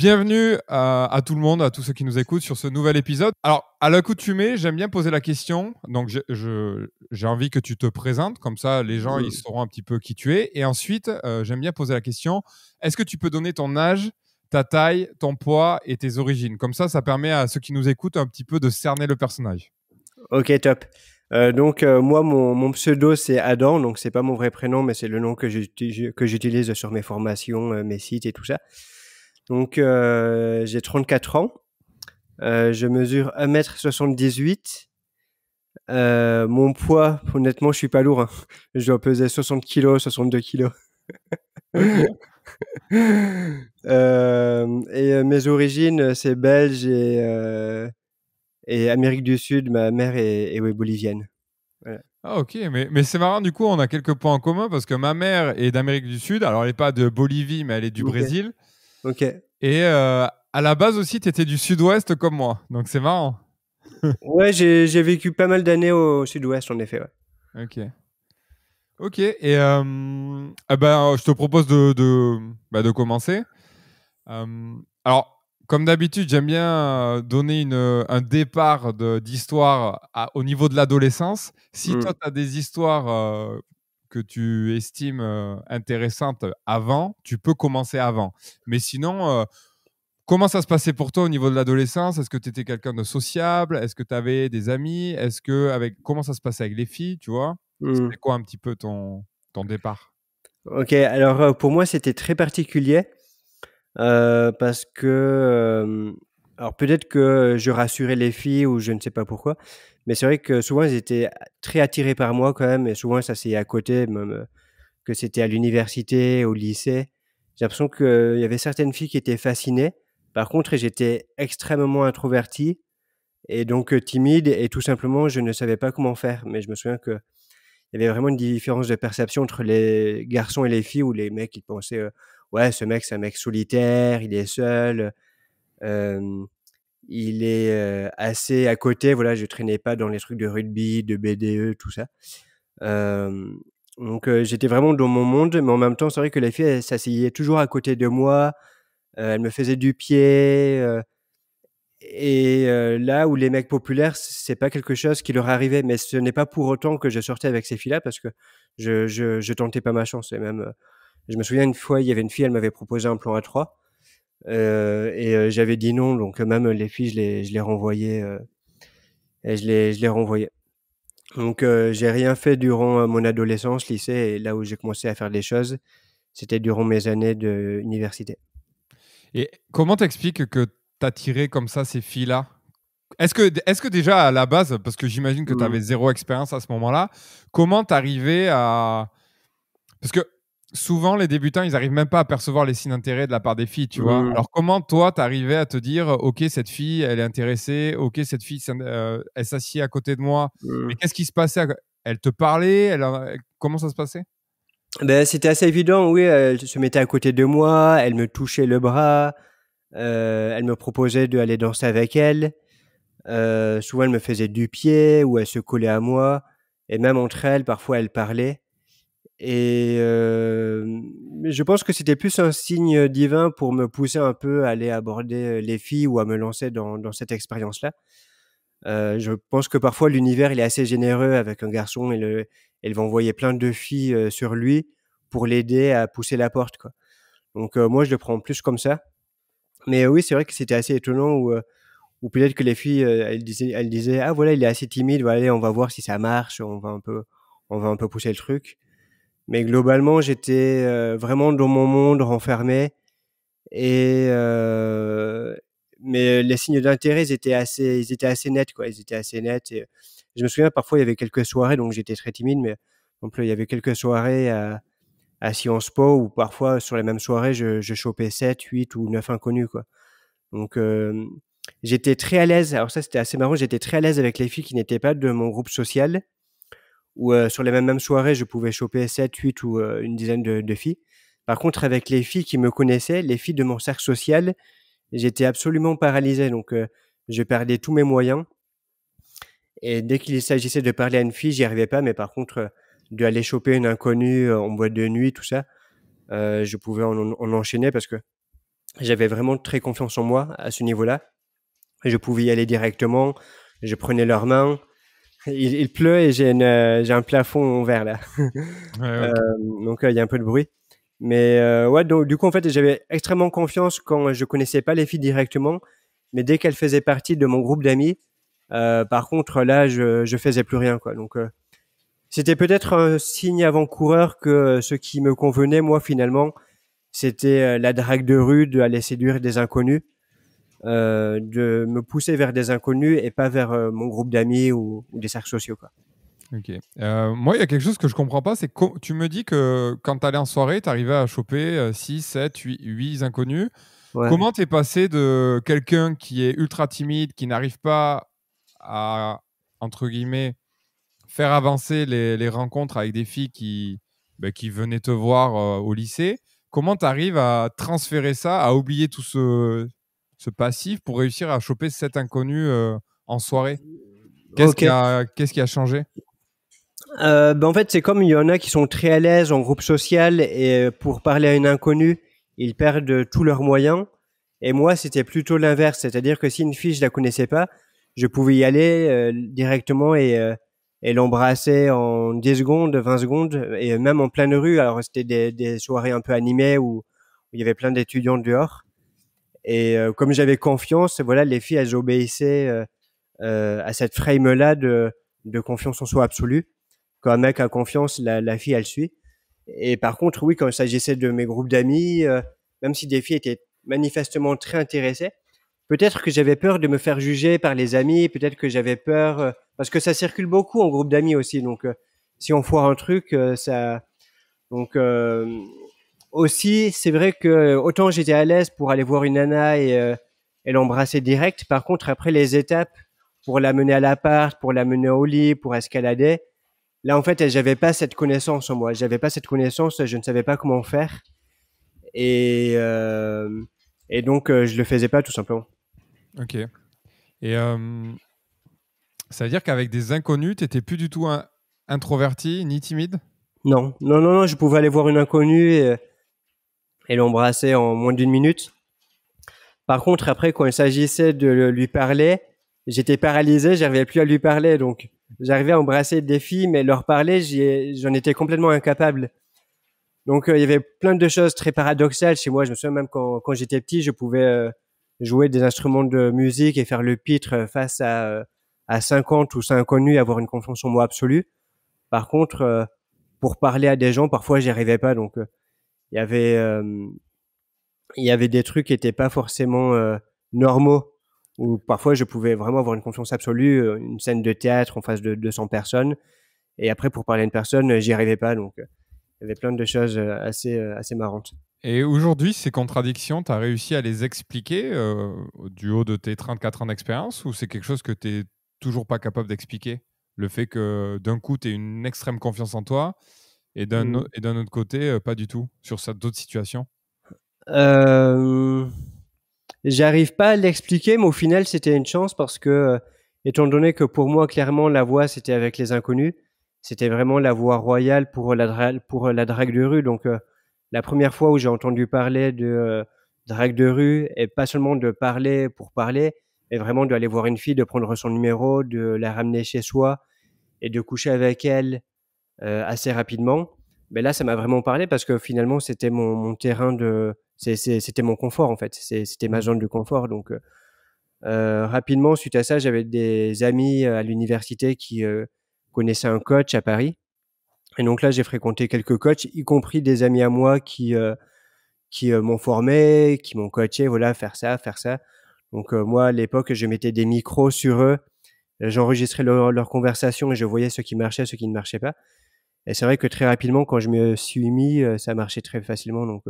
Bienvenue à tout le monde, à tous ceux qui nous écoutent sur ce nouvel épisode. Alors, à l'accoutumée, j'aime bien poser la question. Donc, j'ai envie que tu te présentes, comme ça, les gens ils sauront un petit peu qui tu es. Et ensuite, j'aime bien poser la question, est-ce que tu peux donner ton âge, ta taille, ton poids et tes origines? Comme ça permet à ceux qui nous écoutent un petit peu de cerner le personnage. Ok, top. Moi, mon pseudo, c'est Adam. Donc, c'est pas mon vrai prénom, mais c'est le nom que j'utilise sur mes formations, mes sites et tout ça. Donc, j'ai 34 ans. Je mesure 1m78. Mon poids, honnêtement, je suis pas lourd, hein. Je dois peser 60 kilos, 62 kilos. Ok. Mes origines, c'est belge et Amérique du Sud. Ma mère est ouais, bolivienne. Voilà. Ah, ok, mais c'est marrant, du coup, on a quelques points en commun parce que ma mère est d'Amérique du Sud. Alors, elle n'est pas de Bolivie, mais elle est du Ok, Brésil. ok. Et à la base aussi, tu étais du sud-ouest comme moi. Donc, c'est marrant. Ouais, j'ai vécu pas mal d'années au sud-ouest, en effet, ouais. Ok. Ok, et je te propose de commencer. Alors, comme d'habitude, j'aime bien donner un départ d'histoire au niveau de l'adolescence. Si toi, Mm. tu as des histoires que tu estimes intéressantes avant, tu peux commencer avant. Mais sinon, comment ça se passait pour toi au niveau de l'adolescence? Est-ce que tu étais quelqu'un de sociable? Est-ce que tu avais des amis? Comment ça se passait avec les filles, tu vois? C'était Mm. quoi un petit peu ton départ? Ok, alors pour moi, c'était très particulier parce que, alors peut-être que je rassurais les filles ou je ne sais pas pourquoi, mais c'est vrai que souvent, elles étaient très attirées par moi quand même, et souvent, ça c'est à côté, même que c'était à l'université, au lycée. J'ai l'impression qu'il y avait certaines filles qui étaient fascinées. Par contre, j'étais extrêmement introverti et donc timide, et tout simplement, je ne savais pas comment faire. Mais je me souviens que il y avait vraiment une différence de perception entre les garçons et les filles, où les mecs, ils pensaient, ouais, ce mec, c'est un mec solitaire, il est seul, euh, il est assez à côté. Voilà, je traînais pas dans les trucs de rugby, de BDE, tout ça. Euh, J'étais vraiment dans mon monde, mais en même temps, c'est vrai que les filles, elles s'asseyaient toujours à côté de moi, elles me faisaient du pied. Là où les mecs populaires, c'est pas quelque chose qui leur arrivait, mais ce n'est pas pour autant que je sortais avec ces filles-là, parce que je tentais pas ma chance. Et même, je me souviens une fois, il y avait une fille, elle m'avait proposé un plan à 3, j'avais dit non, donc même les filles, je les renvoyais, et je les renvoyais. Donc, j'ai rien fait durant mon adolescence, lycée, et là où j'ai commencé à faire des choses, c'était durant mes années d'université. Et comment t'expliques que t'attirais comme ça ces filles-là? Est-ce que déjà à la base, parce que j'imagine que tu avais Mmh. zéro expérience à ce moment-là, comment t'arrivais à... Parce que souvent les débutants, ils arrivent même pas à percevoir les signes d'intérêt de la part des filles, tu vois. Mmh. Alors comment toi, t'arrivais à te dire, ok, cette fille, elle est intéressée, ok, cette fille, elle s'assied à côté de moi, mais Mmh. qu'est-ce qui se passait? Elle te parlait? Comment ça se passait? Beh, c'était assez évident, oui, elle se mettait à côté de moi, elle me touchait le bras, elle me proposait d'aller danser avec elle. Souvent, elle me faisait du pied ou elle se collait à moi, et même entre elles, parfois, elles parlaient. Je pense que c'était plus un signe divin pour me pousser un peu à aller aborder les filles ou à me lancer dans cette expérience-là. Je pense que parfois l'univers il est assez généreux avec un garçon, et il va envoyer plein de filles sur lui pour l'aider à pousser la porte, quoi. Donc moi je le prends plus comme ça. Mais oui, c'est vrai que c'était assez étonnant, ou peut-être que les filles elles disaient ah voilà, il est assez timide, voilà, allez, on va voir si ça marche, on va un peu pousser le truc. Mais globalement j'étais vraiment dans mon monde renfermé, et mais les signes d'intérêt, ils étaient assez nets, quoi. Ils étaient assez nets, et je me souviens, parfois, il y avait quelques soirées, donc j'étais très timide, mais par exemple, il y avait quelques soirées à Sciences Po où parfois, sur les mêmes soirées, je chopais 7, 8 ou 9 inconnus, quoi. Donc, j'étais très à l'aise. Alors ça, c'était assez marrant. J'étais très à l'aise avec les filles qui n'étaient pas de mon groupe social, où sur les mêmes soirées, je pouvais choper 7, 8 ou une dizaine de filles. Par contre, avec les filles qui me connaissaient, les filles de mon cercle social, j'étais absolument paralysé, donc je perdais tous mes moyens, et dès qu'il s'agissait de parler à une fille, j'y arrivais pas, mais par contre, d'aller choper une inconnue en boîte de nuit, tout ça, je pouvais en enchaîner, parce que J'avais vraiment très confiance en moi à ce niveau-là. Je pouvais y aller directement. Je prenais leurs mains. Il pleut et j'ai un plafond vert là. Ouais, ok. Donc il y a un peu de bruit. Mais ouais, donc du coup en fait j'avais extrêmement confiance quand je connaissais pas les filles directement, mais dès qu'elles faisaient partie de mon groupe d'amis, par contre là je faisais plus rien quoi. Donc c'était peut-être un signe avant-coureur que ce qui me convenait moi finalement, c'était la drague de rue, d'aller séduire des inconnus, de me pousser vers des inconnus et pas vers mon groupe d'amis ou des cercles sociaux quoi. Ok. Moi, il y a quelque chose que je comprends pas, c'est que tu me dis que quand tu allais en soirée, tu arrivais à choper 6, 7, 8 inconnus. Ouais. Comment t'es passé de quelqu'un qui est ultra timide, qui n'arrive pas à, entre guillemets, faire avancer les rencontres avec des filles qui venaient te voir au lycée? Comment tu arrives à transférer ça, à oublier tout ce passif pour réussir à choper 7 inconnus en soirée? Ok. Qu'est-ce qui a changé? Ben en fait, c'est comme il y en a qui sont très à l'aise en groupe social et pour parler à une inconnue, ils perdent tous leurs moyens. Et moi, c'était plutôt l'inverse, c'est-à-dire que si une fille je la connaissais pas, je pouvais y aller directement et l'embrasser en 10 secondes, 20 secondes et même en pleine rue. Alors c'était des soirées un peu animées où il y avait plein d'étudiants dehors. Et comme j'avais confiance, voilà, les filles elles obéissaient à cette frame-là de confiance en soi absolue. Quand un mec a confiance, la fille, elle suit. Et par contre, oui, quand il s'agissait de mes groupes d'amis, même si des filles étaient manifestement très intéressées, peut-être que j'avais peur de me faire juger par les amis, peut-être que j'avais peur, parce que ça circule beaucoup en groupe d'amis aussi, donc si on foire un truc, ça... Donc aussi, c'est vrai que autant j'étais à l'aise pour aller voir une nana et l'embrasser direct, par contre, après les étapes pour la mener à l'appart, pour la mener au lit, pour escalader, là, en fait, j'avais pas cette connaissance en moi. J'avais pas cette connaissance, je ne savais pas comment faire. Et, euh, et donc, je le faisais pas tout simplement. Ok. Et ça veut dire qu'avec des inconnus, tu n'étais plus du tout introverti ni timide? Non, non, non, non, je pouvais aller voir une inconnue et l'embrasser en moins d'une minute. Par contre, après, quand il s'agissait de lui parler, j'étais paralysé, j'arrivais plus à lui parler. Donc, j'arrivais à embrasser des filles, mais leur parler, j'en étais complètement incapable. Donc, il y avait plein de choses très paradoxales chez moi. Je me souviens même quand j'étais petit, je pouvais jouer des instruments de musique et faire le pitre face à 50 ou 100 inconnus, avoir une confiance en moi absolue. Par contre, pour parler à des gens, parfois, j'y arrivais pas. Donc, il y avait il y avait des trucs qui étaient pas forcément normaux. Ou parfois, je pouvais vraiment avoir une confiance absolue, une scène de théâtre en face de 200 personnes. Et après, pour parler à une personne, j'y arrivais pas. Donc, il y avait plein de choses assez marrantes. Et aujourd'hui, ces contradictions, tu as réussi à les expliquer du haut de tes 34 ans d'expérience ou c'est quelque chose que tu n'es toujours pas capable d'expliquer? Le fait que d'un coup, tu aies une extrême confiance en toi et Mm. d'un autre côté, pas du tout, sur d'autres situations. Euh, J'arrive pas à l'expliquer, mais au final, c'était une chance parce que, étant donné que pour moi, clairement, la voie, c'était avec les inconnus, c'était vraiment la voie royale pour la drague de rue. Donc, la première fois où j'ai entendu parler de drague de rue, et pas seulement de parler pour parler, mais vraiment d'aller voir une fille, de prendre son numéro, de la ramener chez soi et de coucher avec elle assez rapidement. Mais là, ça m'a vraiment parlé parce que finalement, c'était mon terrain c'était mon confort en fait. C'était ma Mm. zone de confort. Donc, rapidement, suite à ça, j'avais des amis à l'université qui connaissaient un coach à Paris. Et donc là, j'ai fréquenté quelques coachs, y compris des amis à moi qui m'ont formé, qui m'ont coaché, voilà, faire ça, faire ça. Donc moi, à l'époque, je mettais des micros sur eux, j'enregistrais leurs conversations et je voyais ce qui marchait, ce qui ne marchait pas. Et c'est vrai que très rapidement, quand je me suis mis, ça marchait très facilement. Donc,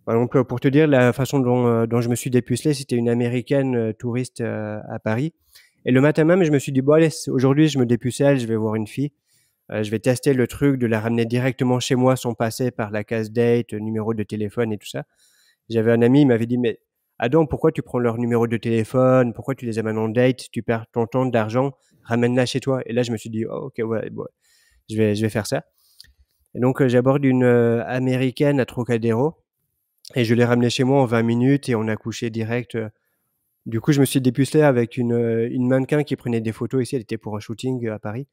par exemple, pour te dire la façon dont je me suis dépucelé, c'était une américaine touriste à Paris. Et le matin même, je me suis dit, bon, allez, aujourd'hui, je me dépucelle, je vais voir une fille. Je vais tester le truc de la ramener directement chez moi sans passer par la case date, numéro de téléphone et tout ça. J'avais un ami, il m'avait dit, mais Adam, pourquoi tu prends leur numéro de téléphone? Pourquoi tu les amènes en date? Tu perds ton temps d'argent, ramène-la chez toi. Et là, je me suis dit, oh, ok, ouais, bon, je vais faire ça. Et donc, j'aborde une américaine à Trocadéro. et je l'ai ramené chez moi en 20 minutes et on a couché direct. Du coup, je me suis dépucelé avec une mannequin qui prenait des photos ici. Elle était pour un shooting à Paris.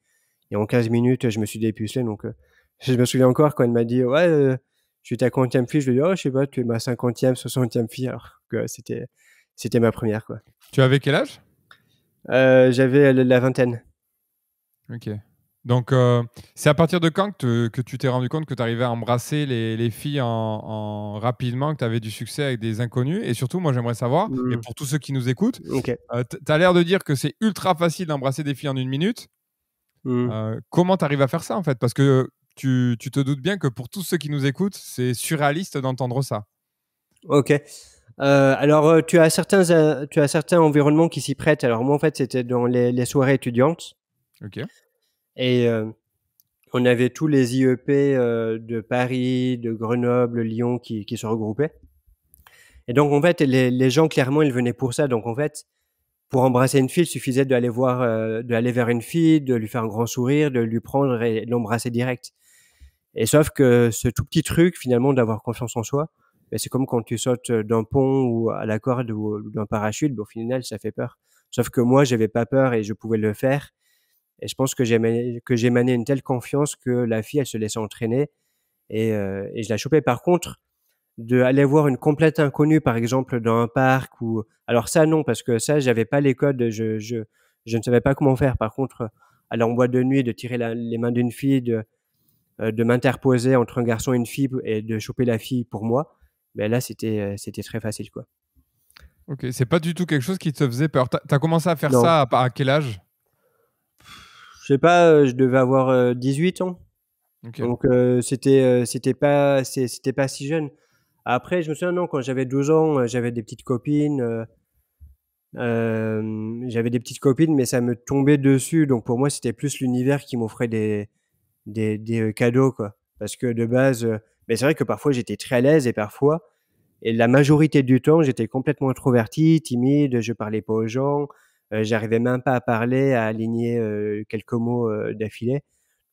Et en 15 minutes, je me suis dépucelé. Donc, je me souviens encore quand elle m'a dit, ouais, je suis ta quantième fille. Je lui ai dit, oh, je sais pas, tu es ma 50e, 60e fille. Alors que c'était ma première, quoi. Tu avais quel âge? J'avais la vingtaine. Ok. Donc, c'est à partir de quand que tu t'es rendu compte que tu arrivais à embrasser les filles rapidement, que tu avais du succès avec des inconnus? Et surtout, moi, j'aimerais savoir, et Mmh. pour tous ceux qui nous écoutent, OK. tu as l'air de dire que c'est ultra facile d'embrasser des filles en 1 minute. Mmh. Comment tu arrives à faire ça, en fait? Parce que tu te doutes bien que pour tous ceux qui nous écoutent, c'est surréaliste d'entendre ça. OK. Alors, tu as certains environnements qui s'y prêtent. Alors moi, en fait, c'était dans les soirées étudiantes Ok. et on avait tous les IEP, de Paris, de Grenoble, Lyon qui se regroupaient et donc en fait, les gens clairement, ils venaient pour ça. Donc en fait, pour embrasser une fille, il suffisait d'aller vers une fille, de lui faire un grand sourire, de lui prendre et de l'embrasser direct. Et sauf que ce tout petit truc, finalement, d'avoir confiance en soi, beh, c'est comme quand tu sautes d'un pont ou à la corde ou d'un parachute, au final, ça fait peur. Sauf que moi, j'avais pas peur et je pouvais le faire. Et je pense que j'émanais une telle confiance que la fille, elle se laissait entraîner et je la chopais. Par contre, d'aller voir une complète inconnue, par exemple, dans un parc ou alors ça, non, parce que ça, j'avais pas les codes, je ne savais pas comment faire. Par contre, aller en boîte de nuit, de tirer les mains d'une fille, de m'interposer entre un garçon et une fille et de choper la fille pour moi, ben là, c'était très facile, quoi. Ok. C'est pas du tout quelque chose qui te faisait peur. T'as commencé à faire Non, ça à quel âge? je sais pas, je devais avoir 18 ans, Ok. donc c'était pas si jeune. Après, je me souviens, non, quand j'avais 12 ans, j'avais des petites copines, j'avais des petites copines, mais ça me tombait dessus, donc pour moi, c'était plus l'univers qui m'offrait des cadeaux, quoi. Parce que de base, mais c'est vrai que parfois j'étais très à l'aise et la majorité du temps, j'étais complètement introverti, timide, je parlais pas aux gens, j'arrivais même pas à parler, à aligner, quelques mots, d'affilée.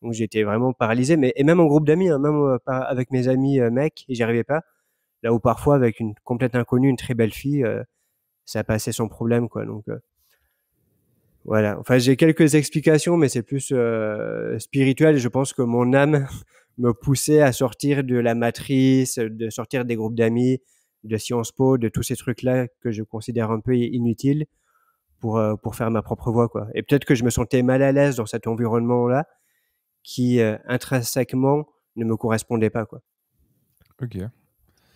Donc j'étais vraiment paralysé, mais et même en groupe d'amis, hein, même, pas avec mes amis, mecs, j'y arrivais pas. Là où parfois avec une complète inconnue, une très belle fille, ça passait sans problème, quoi, donc voilà. Enfin, j'ai quelques explications, mais c'est plus, spirituel. Je pense que mon âme me poussait à sortir de la matrice, de sortir des groupes d'amis, de Sciences Po, de tous ces trucs-là que je considère un peu inutiles pour faire ma propre voie, quoi. Et peut-être que je me sentais mal à l'aise dans cet environnement-là qui, intrinsèquement ne me correspondait pas, quoi. Ok.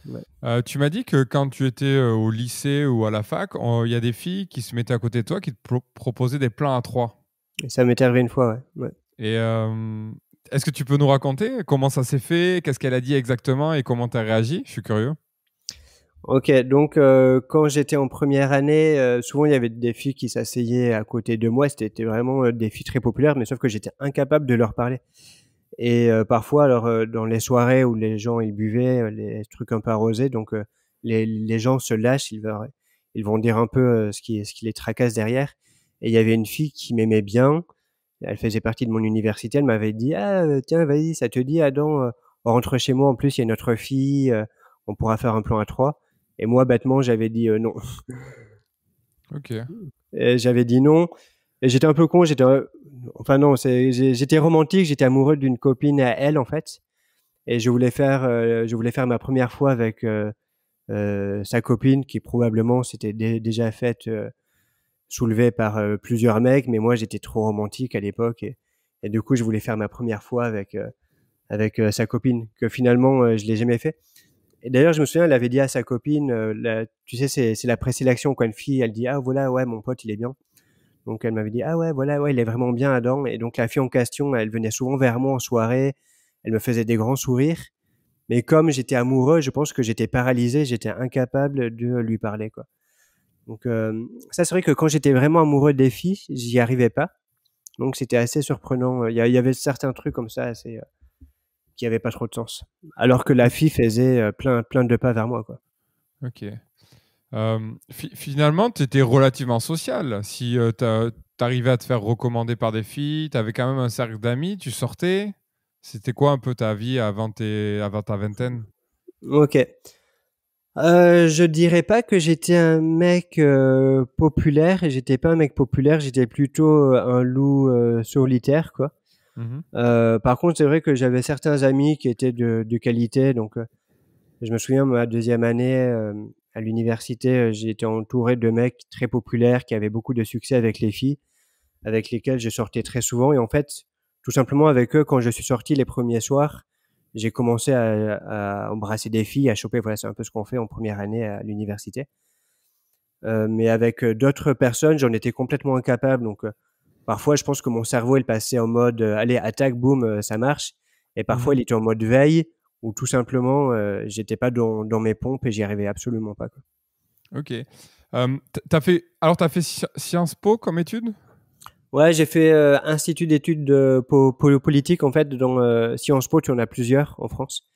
Ouais. Tu m'as dit que quand tu étais au lycée ou à la fac, il y a des filles qui se mettaient à côté de toi, qui te proposaient des plans à trois. Et ça m'est arrivé une fois, ouais. Ouais. Et est-ce que tu peux nous raconter comment ça s'est fait, qu'est-ce qu'elle a dit exactement et comment tu as réagi? Je suis curieux. OK, donc quand j'étais en première année, souvent il y avait des filles qui s'asseyaient à côté de moi. C'était vraiment, des filles très populaires, mais sauf que j'étais incapable de leur parler et parfois alors, dans les soirées où les gens ils buvaient, les trucs un peu arrosés donc les gens se lâchent, ils vont dire un peu, ce qui les tracasse derrière et il y avait une fille qui m'aimait bien. Elle faisait partie de mon université. Elle m'avait dit: «Ah, tiens, vas-y, ça te dit Adam, on rentre chez moi. En plus, il y a une autre fille, on pourra faire un plan à 3». Et moi, bêtement, j'avais dit, non. Ok. Et j'avais dit non et j'étais un peu con, enfin non, j'étais romantique, j'étais amoureux d'une copine à elle, en fait et je voulais faire ma première fois avec, sa copine qui probablement s'était déjà faite, soulever par, plusieurs mecs, mais moi, j'étais trop romantique à l'époque et du coup, je voulais faire ma première fois avec sa copine que finalement, je l'ai jamais fait. Et d'ailleurs, je me souviens, elle avait dit à sa copine, tu sais, c'est la présélection quand une fille, elle dit: «Ah voilà, ouais, mon pote, il est bien». Donc elle m'avait dit: «Ah ouais, voilà, ouais, il est vraiment bien Adam» et donc la fille en question, elle venait souvent vers moi en soirée, elle me faisait des grands sourires, mais comme j'étais amoureux, je pense que j'étais paralysé, j'étais incapable de lui parler, quoi. Donc ça, c'est vrai que quand j'étais vraiment amoureux des filles, j'y arrivais pas, donc c'était assez surprenant, il y avait certains trucs comme ça assez, qui avaient pas trop de sens. Alors que la fille faisait, plein de pas vers moi, quoi. Ok. Finalement, tu étais relativement social. Si t'arrivais à te faire recommander par des filles, tu avais quand même un cercle d'amis, tu sortais. C'était quoi un peu ta vie avant ta vingtaine? OK. Je dirais pas que j'étais un mec populaire. J'étais pas un mec populaire. J'étais plutôt un loup solitaire, quoi. Mhm. Par contre, c'est vrai que j'avais certains amis qui étaient de qualité. Donc, je me souviens, ma deuxième année à l'université, j'ai été entouré de mecs très populaires qui avaient beaucoup de succès avec les filles, avec lesquels je sortais très souvent. Et en fait, tout simplement avec eux, quand je suis sorti les premiers soirs, j'ai commencé à embrasser des filles, à choper. Voilà, c'est un peu ce qu'on fait en première année à l'université. Mais avec d'autres personnes, j'en étais complètement incapable. Donc, parfois, je pense que mon cerveau, il passait en mode allez, attaque, boum, ça marche. Et parfois, Mhm. il était en mode veille, ou tout simplement, j'étais pas dans mes pompes et j'y arrivais absolument pas, quoi. Ok. T'as fait Sciences Po comme étude? Ouais, j'ai fait Institut d'études de politique, en fait, dans Sciences Po, tu en as plusieurs en France.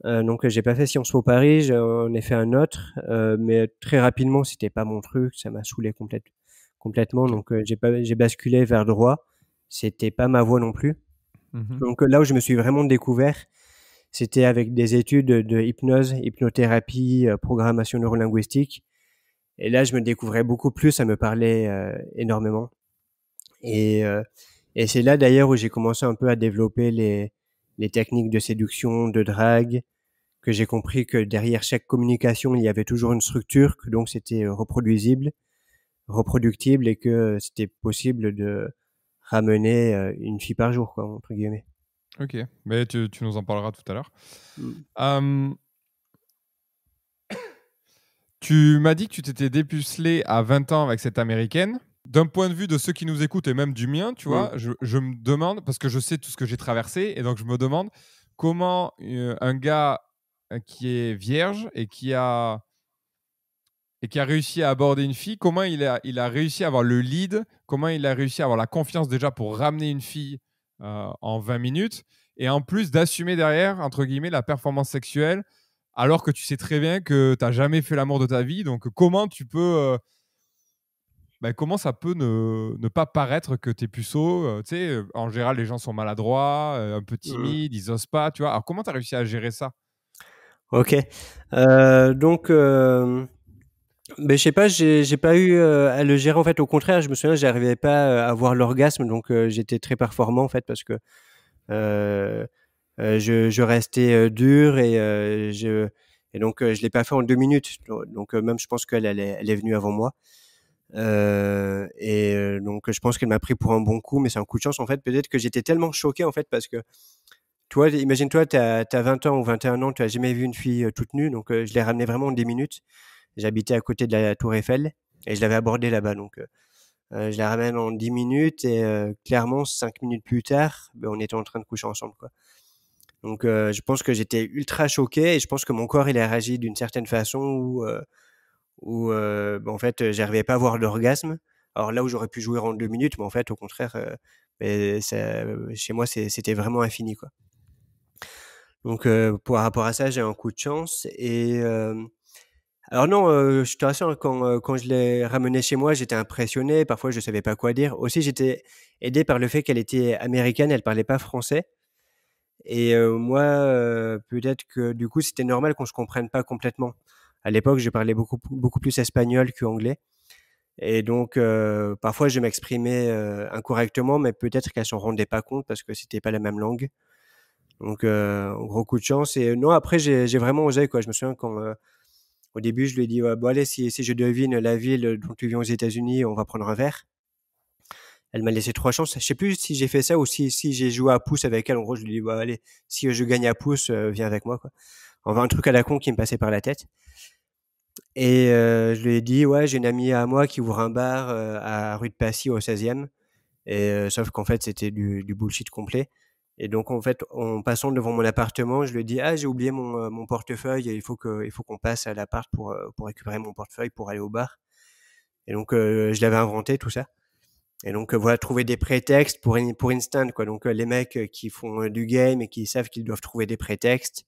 Donc, j'ai pas fait Sciences Po Paris, j'en ai fait un autre, mais très rapidement, c'était pas mon truc, ça m'a saoulé complètement. Ok. Donc, j'ai basculé vers droit. C'était pas ma voie non plus. Mhm. Donc, là où je me suis vraiment découvert, c'était avec des études de hypnose, hypnothérapie, programmation neurolinguistique. Et là, je me découvrais beaucoup plus, ça me parlait énormément. Et, euh, et c'est là d'ailleurs où j'ai commencé un peu à développer les techniques de séduction, de drague, que j'ai compris que derrière chaque communication, il y avait toujours une structure, que donc c'était reproduisible, reproductible et que c'était possible de ramener une fille par jour, quoi, entre guillemets. Ok. Mais tu nous en parleras tout à l'heure. Mm. Euh, Tu m'as dit que tu t'étais dépucelé à 20 ans avec cette américaine. D'un point de vue de ceux qui nous écoutent et même du mien, tu Mm. vois, je me demande, parce que je sais tout ce que j'ai traversé, et donc je me demande comment un gars qui est vierge et qui a réussi à aborder une fille, comment il a réussi à avoir le lead, comment il a réussi à avoir la confiance déjà pour ramener une fille en 20 minutes, et en plus d'assumer derrière, entre guillemets, la performance sexuelle, alors que tu sais très bien que tu n'as jamais fait l'amour de ta vie. Donc comment tu peux... comment ça peut ne pas paraître que tu es puceau tu sais, en général, les gens sont maladroits, un peu Mm. timides, ils osent pas, tu vois. Alors comment tu as réussi à gérer ça? Ok. Donc, ben, je sais pas, j'ai pas eu à le gérer en fait. Au contraire, je me souviens, j'arrivais pas à avoir l'orgasme, donc j'étais très performant en fait parce que euh, je restais dur et donc je l'ai pas fait en 2 minutes. Donc même je pense elle est venue avant moi. Donc je pense qu'elle m'a pris pour un bon coup, mais c'est un coup de chance en fait. Peut-être que j'étais tellement choqué en fait parce que toi, imagine-toi, t'as 20 ans ou 21 ans, tu as jamais vu une fille toute nue, donc je l'ai ramenée vraiment en 10 minutes. J'habitais à côté de la Tour Eiffel et je l'avais abordée là-bas, donc je la ramène en 10 minutes et clairement 5 minutes plus tard, ben, on était en train de coucher ensemble, quoi. Donc je pense que j'étais ultra choqué et je pense que mon corps il a réagi d'une certaine façon où ben, en fait j'arrivais pas à avoir l'orgasme. Alors là où j'aurais pu jouer en 2 minutes, mais en fait au contraire, ben, chez moi c'était vraiment infini, quoi. Donc par rapport à ça, j'ai un coup de chance et alors non, je te rassure, quand je l'ai ramenée chez moi, j'étais impressionné, parfois je savais pas quoi dire. Aussi, j'étais aidé par le fait qu'elle était américaine, elle parlait pas français et moi, peut-être que du coup, c'était normal qu'on se comprenne pas complètement. À l'époque, je parlais beaucoup plus espagnol qu'anglais et donc parfois je m'exprimais incorrectement, mais peut-être qu'elle s'en rendait pas compte parce que c'était pas la même langue. Donc gros coup de chance et non, après j'ai vraiment osé, quoi. Je me souviens quand, au début, je lui ai dit: «Ouais, bon allez, si je devine la ville dont tu viens aux États-Unis, on va prendre un verre». Elle m'a laissé 3 chances. Je sais plus si j'ai fait ça ou si j'ai joué à pouce avec elle. En gros, je lui ai dit: «Bah allez, si je gagne à pouce, viens avec moi, quoi». Enfin, un truc à la con qui me passait par la tête et je lui ai dit: «Ouais, j'ai une amie à moi qui ouvre un bar, à rue de Passy au 16e» et sauf qu'en fait, c'était du bullshit complet et donc en fait, en passant devant mon appartement, je lui ai dit: «Ah, j'ai oublié mon portefeuille et il faut qu'on passe à l'appart pour récupérer mon portefeuille pour aller au bar» et donc je l'avais inventé tout ça et donc voilà, trouver des prétextes pour instant, quoi. Donc les mecs qui font du game et qui savent qu'ils doivent trouver des prétextes,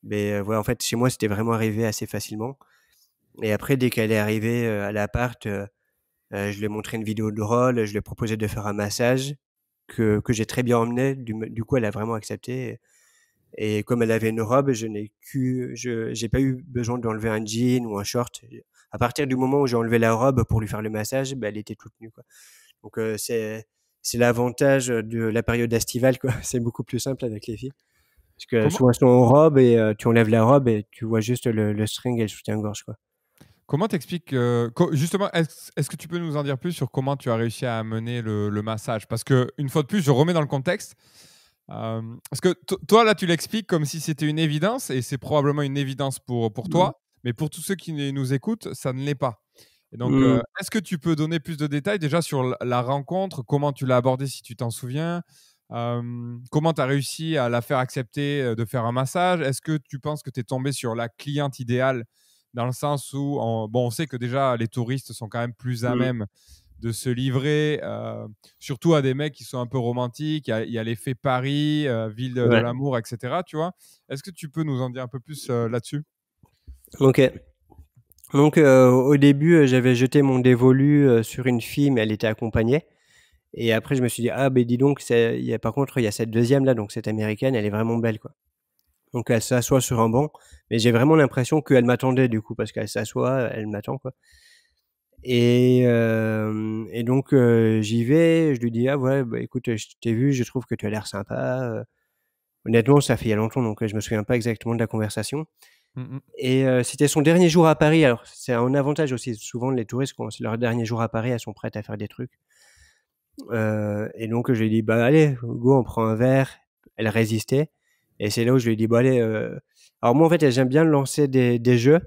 beh, voilà, en fait, chez moi, c'était vraiment arrivé assez facilement et après dès qu'elle est arrivée, à l'appart, je lui ai montré une vidéo drôle, je lui ai proposé de faire un massage que j'ai très bien emmené. Du coup, elle a vraiment accepté Et comme elle avait une robe, j'ai pas eu besoin d'enlever un jean ou un short. À partir du moment où j'ai enlevé la robe pour lui faire le massage, elle était toute nue, quoi. Donc c'est l'avantage de la période estivale, quoi. C'est beaucoup plus simple avec les filles. Parce que Comment, souvent elles sont en robe et tu enlèves la robe et tu vois juste le string et le soutien-gorge, quoi. comment t'expliques justement, est-ce que tu peux nous en dire plus sur comment tu as réussi à amener le massage? Parce que une fois de plus, je remets dans le contexte. Parce que toi, là, tu l'expliques comme si c'était une évidence, et c'est probablement une évidence pour Mmh. toi, mais pour tous ceux qui nous écoutent, ça ne l'est pas. Et donc, Mmh. est-ce que tu peux donner plus de détails déjà sur la rencontre, comment tu l'as abordée si tu t'en souviens, comment tu as réussi à la faire accepter de faire un massage? Est-ce que tu penses que tu es tombé sur la cliente idéale dans le sens où, bon, on sait que déjà les touristes sont quand même plus à Mmh. même de se livrer, surtout à des mecs qui sont un peu romantiques. Il y a l'effet Paris, ville de Ouais. l'amour, etc. Tu vois? Est-ce que tu peux nous en dire un peu plus là-dessus? OK. Donc au début, j'avais jeté mon dévolu, sur une fille, mais elle était accompagnée et après je me suis dit: «Ah beh, dis donc, par contre, il y a cette deuxième là, donc cette américaine, elle est vraiment belle, quoi». Donc elle s'assoit sur un banc, mais j'ai vraiment l'impression qu'elle m'attendait du coup parce qu'elle s'assoit, elle m'attend, quoi. Et donc j'y vais, je lui dis: «Ah ouais, bah, écoute, je t'ai vu, je trouve que tu as l'air sympa», honnêtement, ça fait il y a longtemps, donc je me souviens pas exactement de la conversation. Mmh mh. Et c'était son dernier jour à Paris. Alors c'est un avantage aussi, souvent les touristes quand c'est leur dernier jour à Paris, elles sont prêtes à faire des trucs. Et donc je lui ai dit: «Bah, allez, go, on prend un verre». Elle résistait et c'est là où je lui ai dit: «Bah, allez», alors moi, en fait, j'aime bien lancer des jeux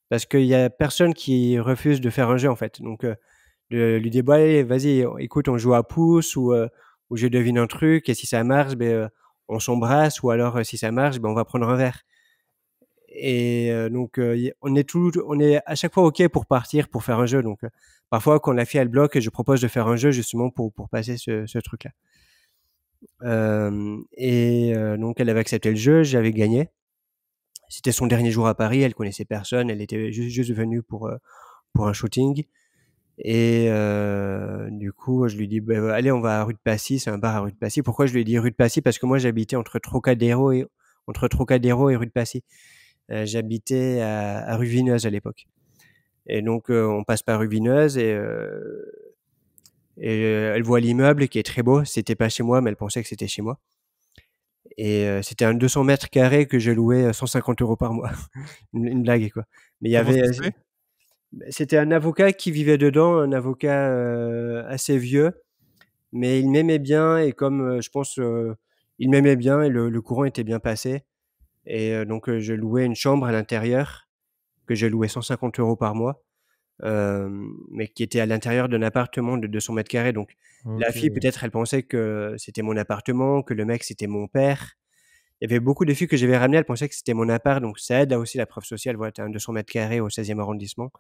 parce qu'il y a personne qui refuse de faire un jeu, en fait. Donc de lui dire: «Bah, allez, vas-y, écoute, on joue à pouce ou je devine un truc et si ça marche, beh, on s'embrasse ou alors, si ça marche, ben, on va prendre un verre». Et donc y on est à chaque fois OK pour partir, pour faire un jeu. Donc parfois quand la fille elle bloque, je propose de faire un jeu justement pour passer ce truc-là. Donc elle avait accepté le jeu, j'avais gagné. C'était son dernier jour à Paris, elle connaissait personne, elle était juste venue pour un shooting. Et du coup, je lui dis: «Bah, allez, on va à rue de Passy», c'est un bar à rue de Passy. Pourquoi je lui ai dit rue de Passy? Parce que moi j'habitais entre Trocadéro et rue de Passy. J'habitais à rue Vineuse à l'époque et donc on passe par rue Vineuse et elle voit l'immeuble qui est très beau. C'était pas chez moi, mais elle pensait que c'était chez moi et c'était un 200 mètres carrés que je louais, 150 € par mois. Une blague, quoi. Mais il y Comment avait, ça se fait? c'était un avocat qui vivait dedans, un avocat, assez vieux, mais il m'aimait bien et comme, je pense, il m'aimait bien et le courant était bien passé et donc je louais une chambre à l'intérieur que je louais 150 € par mois. Mais qui était à l'intérieur d'un appartement de 200 mètres carrés. Donc la fille, OK. peut-être, elle pensait que c'était mon appartement, que le mec, c'était mon père. Il y avait beaucoup de filles que j'avais ramenées, elles pensaient que c'était mon appart, donc ça aide, là aussi, la preuve sociale. Voilà, tu as un 200 mètres carrés au 16e arrondissement.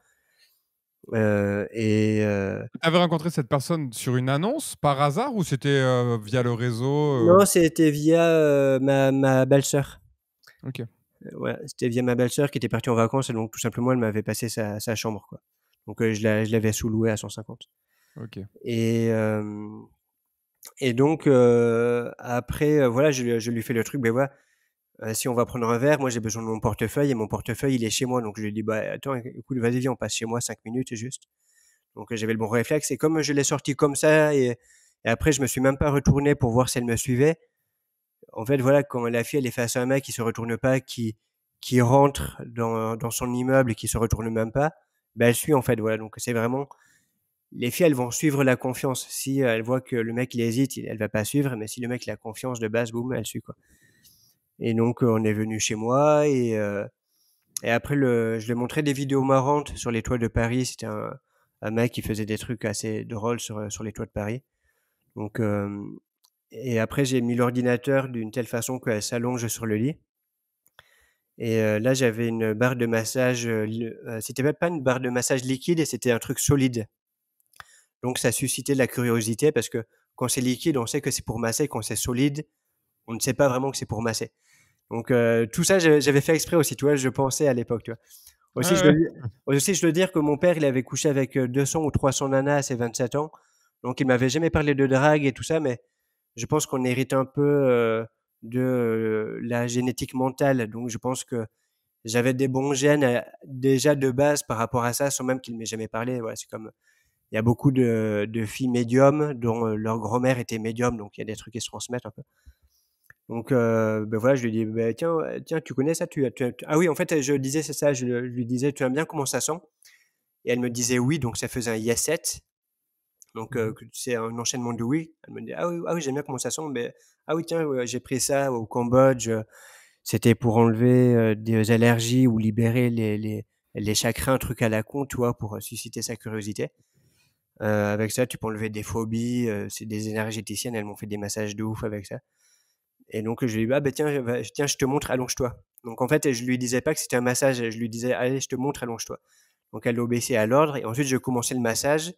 Et Tu avais rencontré cette personne sur une annonce par hasard, ou c'était via le réseau? non, c'était via, ma belle-sœur. OK. Ouais, c'était via ma belle-sœur qui était partie en vacances et donc tout simplement, elle m'avait passé sa chambre, quoi. Donc je l'avais sous-louée à 150. OK. Et donc après, voilà, je lui fais le truc: «Beh, voilà, si on va prendre un verre, moi j'ai besoin de mon portefeuille et mon portefeuille, il est chez moi». Donc je lui dis: «Bah, attends, écoute, vas-y, viens, on passe chez moi 5 minutes juste». Donc j'avais le bon réflexe et comme je l'ai sorti comme ça et après je me suis même pas retourné pour voir si elle me suivait. En fait, voilà, quand la fille, elle est face à un mec qui se retourne pas, qui rentre dans son immeuble et qui se retourne même pas, bah, elle suit, en fait, voilà. Donc c'est vraiment les filles, elles vont suivre la confiance. Si elle voit que le mec, il hésite, elle va pas suivre, mais si le mec, il a confiance de base, boum, elle suit, quoi. Et donc on est venu chez moi et après je lui ai montré des vidéos marrantes sur les toits de Paris. C'était un mec qui faisait des trucs assez drôles sur les toits de Paris. Donc et après j'ai mis l'ordinateur d'une telle façon qu'elle s'allonge sur le lit et là j'avais une barre de massage, c'était même pas une barre de massage liquide et c'était un truc solide. Donc ça suscitait de la curiosité parce que quand c'est liquide, on sait que c'est pour masser, quand c'est solide, on ne sait pas vraiment que c'est pour masser. Donc tout ça, j'avais fait exprès aussi, tu vois? Je pensais à l'époque, tu vois? Ouais, Aussi je ouais. dois dire aussi je dois dire que mon père, il avait couché avec, 200 ou 300 nanas à ses 27 ans, donc il m'avait jamais parlé de drague et tout ça, mais je pense qu'on hérite un peu, de la génétique mentale. Donc, je pense que j'avais des bons gènes déjà de base par rapport à ça, sans même qu'il m'ait jamais parlé. Voilà, c'est comme il y a beaucoup de filles médiums dont leur grand-mère était médium, donc il y a des trucs qui se transmettent un peu. Donc, ben voilà, je lui dis, ben, tiens, tiens, tu connais ça, Ah oui, en fait, je disais, c'est ça, je lui disais, tu aimes bien comment ça sent? Et elle me disait oui, donc ça faisait un yes-7. Donc, Mhm. c'est un enchaînement de oui. Elle me dit, ah oui, j'aime bien comment ça sent, mais ah oui, tiens, ouais, j'ai pris ça au Cambodge. C'était pour enlever des allergies ou libérer les chagrins, un truc à la con, tu vois, pour susciter sa curiosité. Avec ça, tu peux enlever des phobies. C'est des énergéticiennes, elles m'ont fait des massages de ouf avec ça. Et donc, je lui ai dit, ah ben tiens, tiens, je te montre, allonge-toi. Donc, en fait, je lui disais pas que c'était un massage, je lui disais, allez, je te montre, allonge-toi. Donc, elle obéissait à l'ordre, et ensuite, je commençais le massage,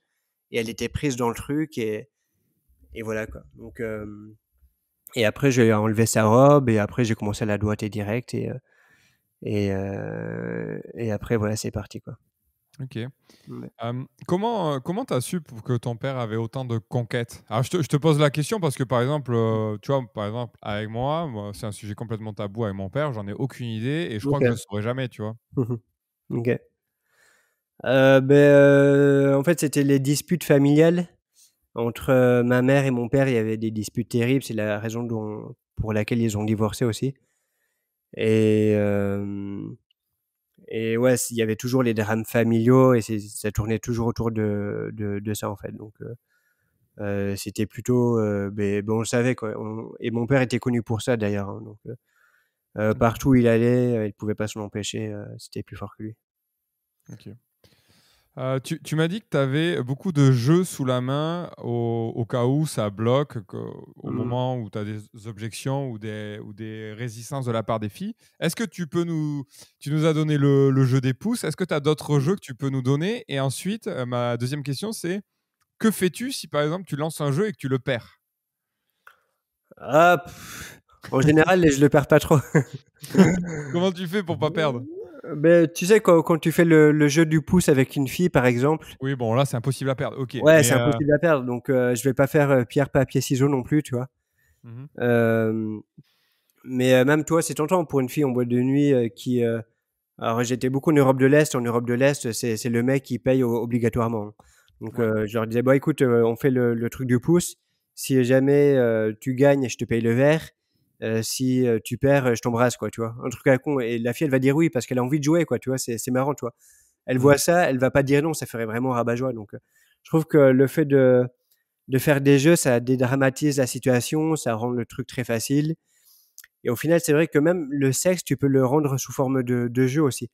et elle était prise dans le truc, et voilà, quoi. Donc, et après, je lui ai enlevé sa robe, et après, j'ai commencé à la doigter direct, et après, voilà, c'est parti, quoi. Ok. Ouais. Comment t'as su que ton père avait autant de conquêtes? Alors, je te pose la question parce que, par exemple, tu vois, par exemple, avec moi, c'est un sujet complètement tabou avec mon père, j'en ai aucune idée et je crois Ok. que je le saurais jamais, tu vois. Ok. En fait, c'était les disputes familiales entre ma mère et mon père. Il y avait des disputes terribles. C'est la raison pour laquelle ils ont divorcé aussi. Et, euh, et ouais, il y avait toujours les drames familiaux et ça tournait toujours autour de ça en fait. Donc, c'était plutôt, on le savait quoi. Et mon père était connu pour ça d'ailleurs, hein. Donc, Ok. partout où il allait, il pouvait pas s'en empêcher. C'était plus fort que lui. Ok. Tu m'as dit que tu avais beaucoup de jeux sous la main au cas où ça bloque, au Mm. moment où tu as des objections ou des résistances de la part des filles. Est-ce que tu nous as donné le jeu des pouces? Est-ce que tu as d'autres jeux que tu peux nous donner? Et ensuite, ma deuxième question, c'est que fais-tu si par exemple tu lances un jeu et que tu le perds? Ah, en général, je le perds pas trop. Comment tu fais pour pas perdre? Tu sais, quand tu fais le jeu du pouce avec une fille, par exemple, Oui, bon, là, c'est impossible à perdre. Ok, ouais, mais c'est impossible à perdre. Donc, je vais pas faire pierre, papier, ciseaux non plus, tu vois. mhm. Euh, mais même toi, c'est tentant pour une fille en boîte de nuit alors, j'étais beaucoup en Europe de l'Est. En Europe de l'Est, c'est le mec qui paye obligatoirement. Donc, Ouais. je leur disais, bon, écoute, on fait le truc du pouce. Si jamais tu gagnes, je te paye le verre. Si tu perds, je t'embrasse, quoi, tu vois. Un truc à la con. Et la fille, elle va dire oui parce qu'elle a envie de jouer, quoi, tu vois. C'est marrant, tu vois. Elle voit Mhm. ça, elle va pas dire non, ça ferait vraiment rabat-joie. Donc, je trouve que le fait de faire des jeux, ça dédramatise la situation, ça rend le truc très facile. Et au final, c'est vrai que même le sexe, tu peux le rendre sous forme de jeu aussi.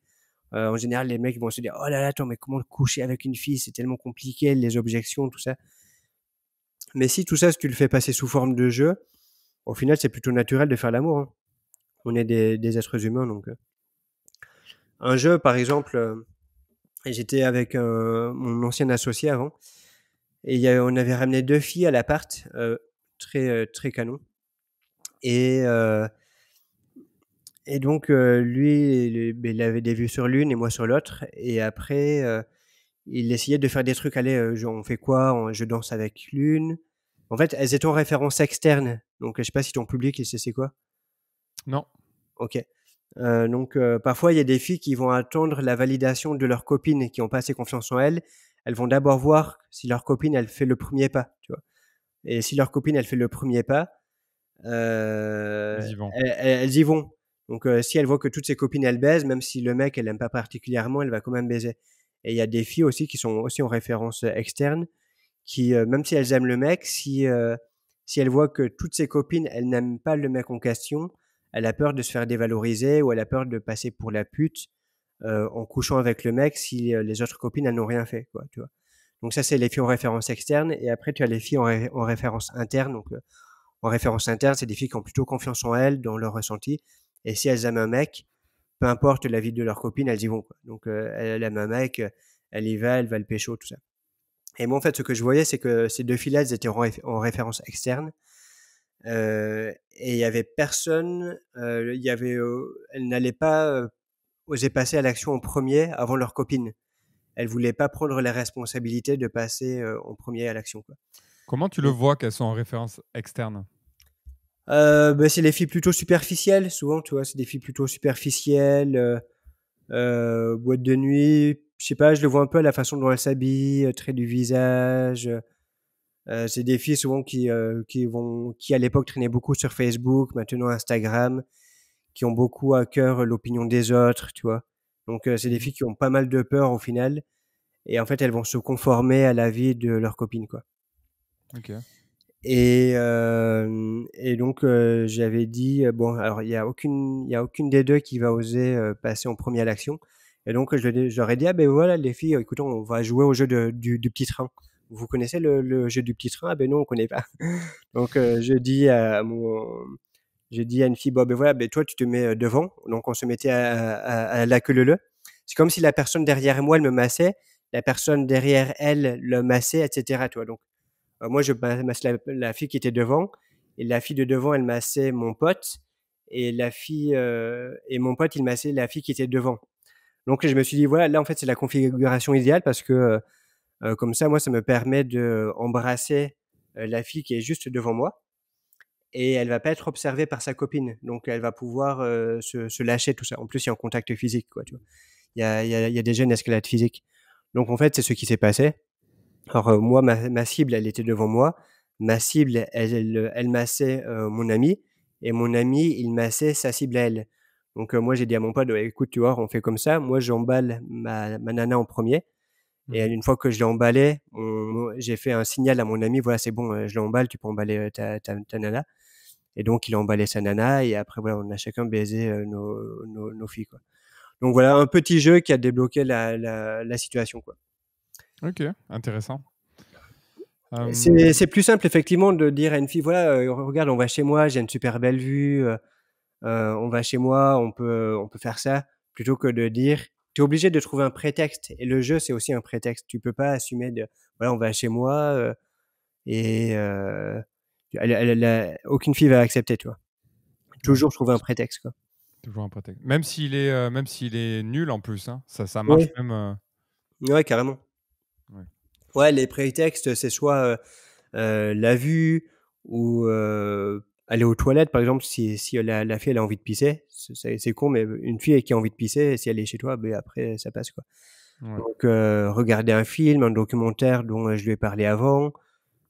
En général, les mecs vont se dire: «Oh là là, attends, mais comment coucher avec une fille? C'est tellement compliqué, les objections, tout ça». Mais si tout ça, si tu le fais passer sous forme de jeu, au final, c'est plutôt naturel de faire l'amour, hein. On est des êtres humains, donc un jeu, par exemple, j'étais avec, mon ancien associé avant et on avait ramené 2 filles à l'appart, très canon et heu et donc lui, il avait des vues sur l'une et moi sur l'autre et après, il essayait de faire des trucs, allez, genre on fait quoi? Je danse avec l'une. En fait, elles étaient en référence externe, donc je sais pas si ton public, il sait c'est quoi? Non. OK. Donc parfois, il y a des filles qui vont attendre la validation de leurs copines qui ont pas assez confiance en elles. Elles vont d'abord voir si leur copine, elle fait le premier pas, tu vois? Et si leur copine, elle fait le premier pas, Ils y vont. elles y vont. Donc si elle voit que toutes ses copines, elles baisent, même si le mec, elle aime pas particulièrement, elle va quand même baiser. Et il y a des filles aussi qui sont aussi en référence externe qui, même si elles aiment le mec, si elles voient que toutes ses copines, elles n'aiment pas le mec en question, elle a peur de se faire dévaloriser ou elle a peur de passer pour la pute en couchant avec le mec si les autres copines, elles n'ont rien fait, quoi, tu vois. Donc ça, c'est les filles en référence externe. Et après, tu as les filles en référence interne. Donc, en référence interne, c'est des filles qui ont plutôt confiance en elles, dans leur ressenti. Et si elles aiment un mec, peu importe la vie de leur copine, elles y vont, quoi. Donc, elle aime un mec, elle y va, elle va le pécho, tout ça. Et moi, en fait, ce que je voyais, c'est que ces deux filles-là, elles étaient en référence externe. Et il y avait personne, elles n'allaient pas oser passer à l'action en premier avant leur copine. Elles voulaient pas prendre la responsabilité de passer en premier à l'action, quoi. Comment tu le Et, vois qu'elles sont en référence externe? C'est les filles plutôt superficielles, souvent, tu vois? C'est des filles plutôt superficielles, boîte de nuit, je sais pas, je le vois un peu à la façon dont elles s'habillent, trait du visage, c'est des filles souvent qui à l'époque traînaient beaucoup sur Facebook, maintenant Instagram, qui ont beaucoup à cœur l'opinion des autres, tu vois? Donc c'est des Mmh. filles qui ont pas mal de peur au final et en fait, elles vont se conformer à l'avis de leur copine, quoi. OK. Et donc j'avais dit, bon alors il y a aucune des 2 qui va oser, passer en premier à l'action et donc je leur ai dit: «Ah ben voilà les filles, écoutez, on va jouer au jeu du petit train. Vous connaissez le jeu du petit train?» «Ah ben non, on connaît pas». Donc j'ai dit à une fille: «Bon ben voilà, ben toi tu te mets, devant». Donc on se mettait à la queue leu leu. C'est comme si la personne derrière moi, elle me massait, la personne derrière elle le massait et cetera, tu vois? Donc moi, je masse la fille qui était devant et la fille de devant, elle massait mon pote et mon pote, il massait la fille qui était devant. Donc je me suis dit: «Voilà, là, en fait, c'est la configuration idéale parce que, comme ça, moi, ça me permet d'embrasser, la fille qui est juste devant moi et elle va pas être observée par sa copine. Donc elle va pouvoir, se lâcher, tout ça. En plus, il y a un contact physique, quoi, tu vois? Il y a déjà une escalade physique. Donc en fait, c'est ce qui s'est passé. Alors, moi, ma cible, elle était devant moi. Ma cible, elle massait, mon ami et mon ami, il massait sa cible à elle. Donc, moi, j'ai dit à mon pote: «Ouais, écoute, tu vois, on fait comme ça. Moi, j'emballe ma nana en premier et Mmh. une fois que je l'ai emballée, j'ai fait un signal à mon ami: "Voilà, c'est bon, je l'emballe, tu peux emballer, ta nana"» et donc il a emballé sa nana et après, voilà, on a chacun baisé, nos filles, quoi. Donc voilà, un petit jeu qui a débloqué la situation, quoi. OK, intéressant. C'est plus simple effectivement de dire à une fille: «Voilà, regarde, on va chez moi, j'ai une super belle vue, on va chez moi, on peut faire ça», plutôt que de dire tu es obligé de trouver un prétexte et le jeu, c'est aussi un prétexte. Tu peux pas assumer de: «Voilà, on va chez moi», et elle a aucune fille va accepter, tu vois? Ouais, Toujours trouver un prétexte, quoi. toujours un prétexte. Même s'il est nul en plus, hein, ça marche Oui, même, ouais, carrément. ouais. Ouais, les prétextes, c'est soit, la vue ou aller aux toilettes, par exemple, si la fille elle a envie de pisser, c'est con, mais une fille qui a envie de pisser, si elle est chez toi, beh, après ça passe, quoi. Ouais. Donc regarder un film, un documentaire dont, je lui ai parlé avant,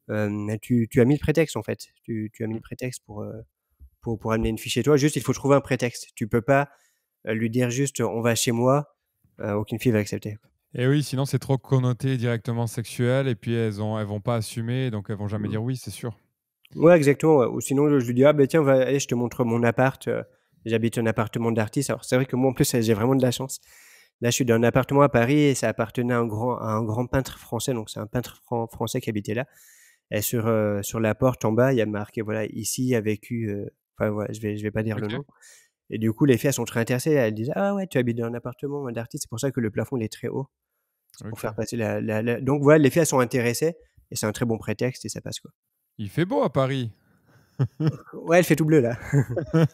tu as mis le prétexte, en fait. Tu as mis le Mmh. prétexte pour amener une fille chez toi. Juste, il faut trouver un prétexte. Tu peux pas, lui dire juste: «On va chez moi», aucune fille va accepter. Et oui, sinon c'est trop connoté directement sexuel et puis elles vont pas assumer, donc elles vont jamais Mmh. dire oui, c'est sûr. Ouais, exactement, ouais. Ou sinon, je lui dis: «Ah beh, tiens, allez, je te montre mon appart», j'habite un appartement d'artiste. Alors c'est vrai que moi, en plus, j'ai vraiment de la chance. Là, je suis dans un appartement à Paris et ça appartenait à un grand peintre français, donc c'est un peintre français qui habitait là et sur la porte en bas, il y a marqué, voilà: «Ici a vécu», enfin, voilà, je vais pas dire le OK, nom et du coup, les filles, elles sont très intéressées. Elles disent: «Ah ouais, tu habites dans un appartement d'artiste, c'est pour ça que le plafond, il est très haut». C'est pour faire OK. passer la donc voilà, les filles, elles sont intéressées et c'est un très bon prétexte et ça passe, quoi. Il fait beau à Paris. Ouais, il fait tout bleu là,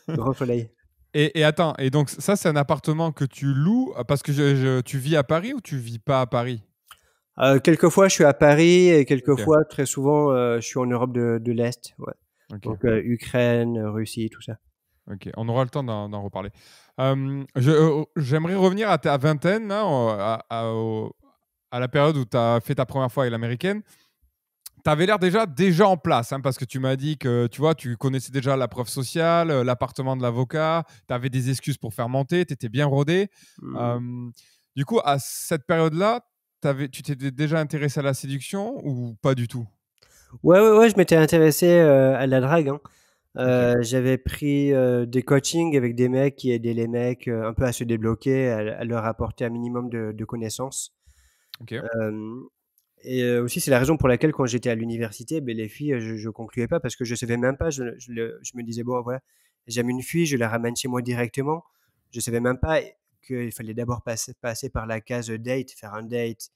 grand soleil. Et attends, et donc ça, c'est un appartement que tu loues, parce que tu vis à Paris ou tu vis pas à Paris? Quelquefois, je suis à Paris et OK, quelquefois, très souvent, je suis en Europe de l'Est, ouais. OK, Donc Ukraine, Russie, tout ça. OK. On aura le temps d'en reparler. J'aimerais revenir à ta vingtaine là, à la période où tu as fait ta première fois avec l'américaine. Tu avais l'air déjà en place, hein, parce que tu m'as dit que, tu vois, tu connaissais déjà la preuve sociale, l'appartement de l'avocat, tu avais des excuses pour faire mentir, tu étais bien rodé. Mmh. Hem, du coup, à cette période-là, tu t'étais déjà intéressé à la séduction ou pas du tout? Ouais, ouais, ouais, je m'étais intéressé, à la drague, hein. OK, J'avais pris, des coachings avec des mecs qui aidaient les mecs, un peu à se débloquer, à leur apporter un minimum de connaissances. OK. Hem Et aussi, c'est la raison pour laquelle quand j'étais à l'université, beh, les filles, je concluais pas parce que je savais même pas, je me disais: «Bon, voilà, j'aime une fille, je la ramène chez moi directement». Je savais même pas qu'il fallait d'abord passer par la case date, faire un date,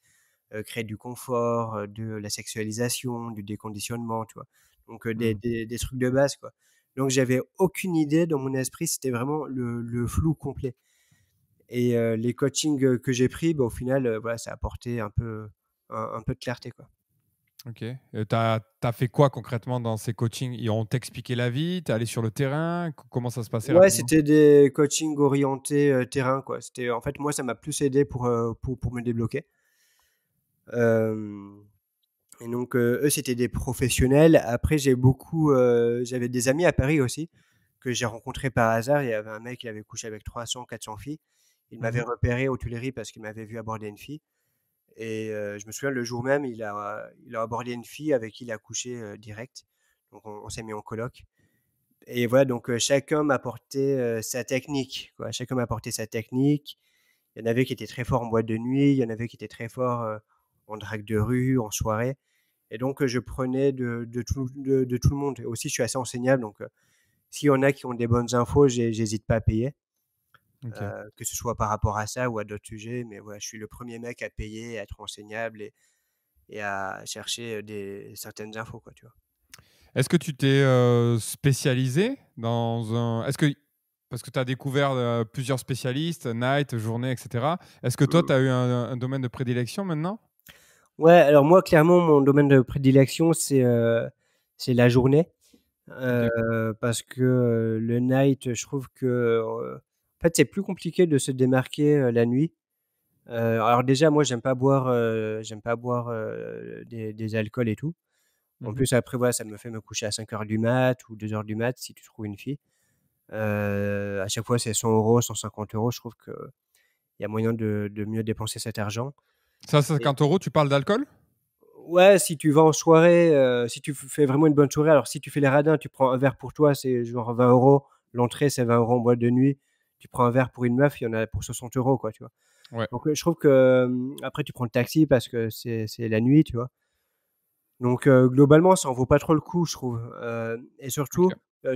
créer du confort, de la sexualisation, du déconditionnement, tu vois? Donc Mmh. des trucs de base, quoi. Donc j'avais aucune idée dans mon esprit, c'était vraiment le flou complet et les coachings, que j'ai pris, bah, au final, voilà, ça a apporté un peu de clarté, quoi. Ok. T'as fait quoi concrètement dans ces coachings? Ils ont t'expliqué la vie? T'es allé sur le terrain? Comment ça se passait Ouais, rapidement? c'était des coachings orientés, terrain, quoi. C'était en fait, moi, ça m'a plus aidé pour me débloquer. Hem Et donc, eux, c'était des professionnels. Après, j'avais des amis à Paris aussi, que j'ai rencontrés par hasard. Il y avait un mec, il avait couché avec 300-400 filles. Il m'avait Mhm. repéré aux Tuileries parce qu'il m'avait vu aborder une fille. Et je me souviens, le jour même, il a abordé une fille avec qui il a couché direct. Donc, on s'est mis en coloc. Et voilà, donc chacun m'apportait sa technique, quoi. Chacun m'apportait sa technique. Il y en avait qui étaient très forts en boîte de nuit, il y en avait qui étaient très forts en drague de rue, en soirée. Et donc, je prenais de tout le monde. Et aussi, je suis assez enseignable. Donc, s'il y en a qui ont des bonnes infos, j'hésite pas à payer, Ok. que ce soit par rapport à ça ou à d'autres sujets. Mais voilà, je suis le premier mec à payer, à être enseignable et à chercher certaines infos, quoi, tu vois. Est-ce que tu t'es spécialisé dans un. Parce que tu as découvert plusieurs spécialistes, night, journée, etc. Est-ce que toi, tu Mm. as eu un domaine de prédilection maintenant? Ouais, alors moi, clairement, mon domaine de prédilection, c'est la journée. Ok. Parce que le night, je trouve que en fait, c'est plus compliqué de se démarquer la nuit. Alors déjà, moi, j'aime pas boire des alcools et tout. En Mhm. plus, après, voilà, ça me fait me coucher à 5 heures du mat ou 2 heures du mat si tu trouves une fille. À chaque fois, c'est 100 €, 150 €. Je trouve qu'il y a moyen de mieux dépenser cet argent. Ça, Et 50 €, tu parles d'alcool? ouais, si tu vas en soirée, si tu fais vraiment une bonne soirée, alors si tu fais les radins, tu prends un verre pour toi, c'est genre 20 €. L'entrée, c'est 20 € en boîte de nuit. Tu prends un verre pour une meuf, il y en a pour 60 € quoi, tu vois? Ouais. Donc, je trouve que, après tu prends le taxi parce que c'est la nuit, tu vois? Donc, globalement, ça en vaut pas trop le coup, je trouve. Et Ok. surtout,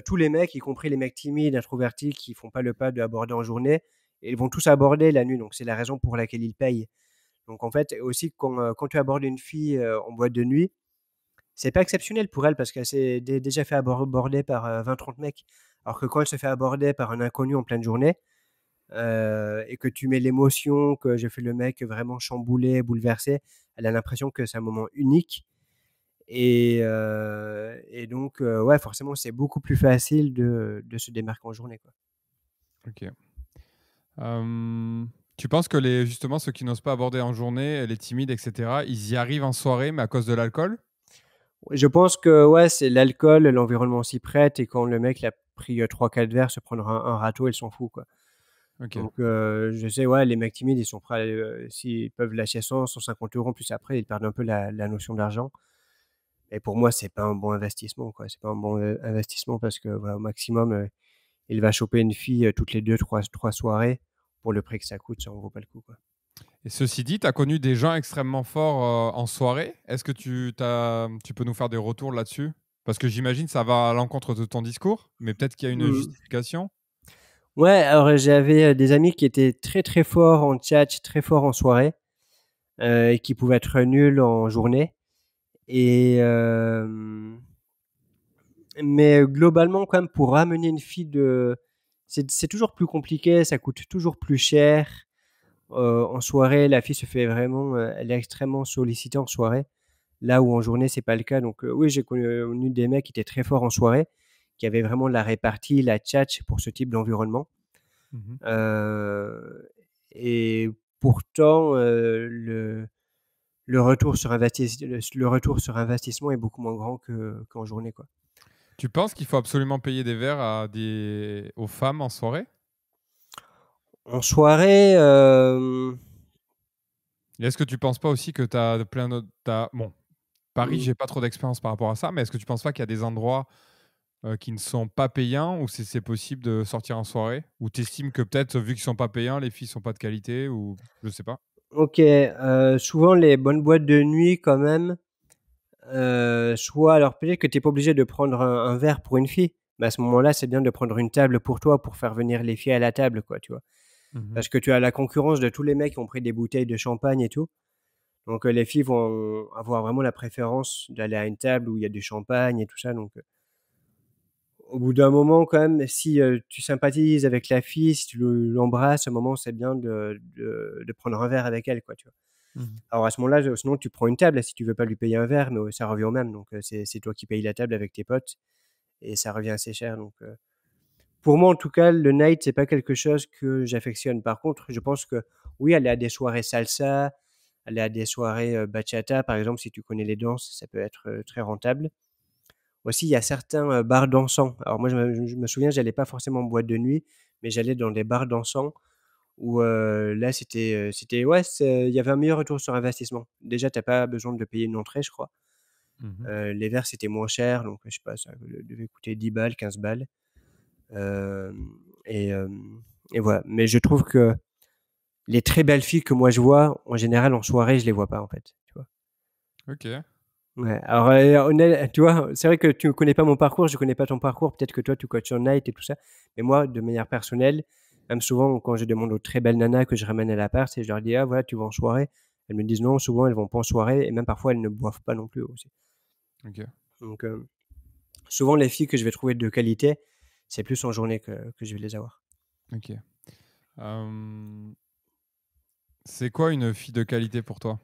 tous les mecs, y compris les mecs timides, introvertis, qui font pas le pas d'aborder en journée, ils vont tous aborder la nuit, donc c'est la raison pour laquelle ils payent. Donc en fait, aussi quand tu abordes une fille, en boîte de nuit, c'est pas exceptionnel pour elle parce qu'elle s'est déjà fait aborder par, 20-30 mecs. Alors que quand elle se fait aborder par un inconnu en pleine journée, et que tu mets l'émotion, que j'ai fait le mec vraiment chamboulé, bouleversé, elle a l'impression que c'est un moment unique. Et donc, ouais, forcément, c'est beaucoup plus facile de se démarquer en journée, quoi. Ok. Euh, Tu penses que justement ceux qui n'osent pas aborder en journée, les timides, etc., ils y arrivent en soirée, mais à cause de l'alcool? Ouais, je pense que, ouais, c'est l'alcool, l'environnement s'y prête et quand le mec il a pris, 3-4 verres, se prendre un râteau, il s'en fout, quoi. Ok. Donc, je sais, ouais, les mecs timides, ils sont prêts s'ils peuvent lâcher 100-150 € en plus après, ils perdent un peu la notion d'argent et pour moi, c'est pas un bon investissement, quoi. C'est pas un bon, investissement parce que, voilà, au maximum, il va choper une fille, toutes les 2-3 soirées. Pour le prix que ça coûte, ça en vaut pas le coup, quoi. Et ceci dit, tu as connu des gens extrêmement forts en soirée. Est-ce que tu peux nous faire des retours là-dessus? Parce que j'imagine que ça va à l'encontre de ton discours, mais peut-être qu'il y a une Mmh. justification. Ouais, alors j'avais, des amis qui étaient très, très forts en tchatch, très forts en soirée, et qui pouvaient être nuls en journée et mais globalement quand même pour ramener une fille de c'est toujours plus compliqué, ça coûte toujours plus cher. En soirée, la fille se fait vraiment, elle est extrêmement sollicitée en soirée, là où en journée c'est pas le cas donc oui, j'ai connu des mecs qui étaient très forts en soirée, qui avaient vraiment la répartie, la tchatch pour ce type d'environnement. Mhm. Heu et pourtant, le retour sur investissement est beaucoup moins grand qu'en journée, quoi. Tu penses qu'il faut absolument payer des verres aux femmes en soirée? En soirée, Et est-ce que tu penses pas aussi que tu as plein d'autres. Bon, Paris, mmh, j'ai pas trop d'expérience par rapport à ça, mais est-ce que tu penses pas qu'il y a des endroits qui ne sont pas payants où c'est possible de sortir en soirée? Ou tu estimes que peut-être, vu qu'ils sont pas payants, les filles sont pas de qualité ou je sais pas? OK, souvent les bonnes boîtes de nuit quand même, soit alors peut-être que tu es pas obligé de prendre un verre pour une fille, mais à ce moment-là, c'est bien de prendre une table pour toi, pour faire venir les filles à la table, quoi, tu vois? Mhm. Parce que tu as la concurrence de tous les mecs qui ont pris des bouteilles de champagne et tout. Donc, les filles vont avoir vraiment la préférence d'aller à une table où il y a du champagne et tout ça. Donc, au bout d'un moment, quand même, si tu sympathises avec la fille, si tu l'embrasses, à un moment, c'est bien de prendre un verre avec elle, quoi, tu vois. Mhm. Alors à ce moment-là, sinon tu prends une table si tu veux pas lui payer un verre, mais ça revient au même. Donc c'est toi qui payes la table avec tes potes et ça revient assez cher. Donc pour moi, en tout cas, le night, c'est pas quelque chose que j'affectionne. Par contre, je pense que oui, aller à des soirées salsa, aller à des soirées bachata, par exemple, si tu connais les danses, ça peut être très rentable. Aussi, il y a certains bars dansants. Alors moi, je me souviens, j'allais pas forcément en boîte de nuit, mais j'allais dans des bars dansants où là, ouais, il y avait un meilleur retour sur investissement. Déjà, t'as pas besoin de payer une entrée, je crois. Mhm. Les verres, c'était moins cher, donc je sais pas, ça devait coûter 10 balles, 15 balles. Hem et hem et voilà. Mais je trouve que les très belles filles que moi je vois, en général, en soirée, je les vois pas, en fait, tu vois? Ok. Ouais, alors, tu vois, c'est vrai que tu connais pas mon parcours, je connais pas ton parcours, peut-être que toi tu coaches en night et tout ça, mais moi, de manière personnelle, même souvent quand je demande aux très belles nanas que je ramène à l'appart et je leur dis: «Ah voilà, tu vas en soirée?» Elles me disent non, souvent elles vont pas en soirée et même parfois elles ne boivent pas non plus aussi. Ok. Donc, souvent les filles que je vais trouver de qualité, c'est plus en journée que je vais les avoir. Ok. Euh, c'est quoi une fille de qualité pour toi?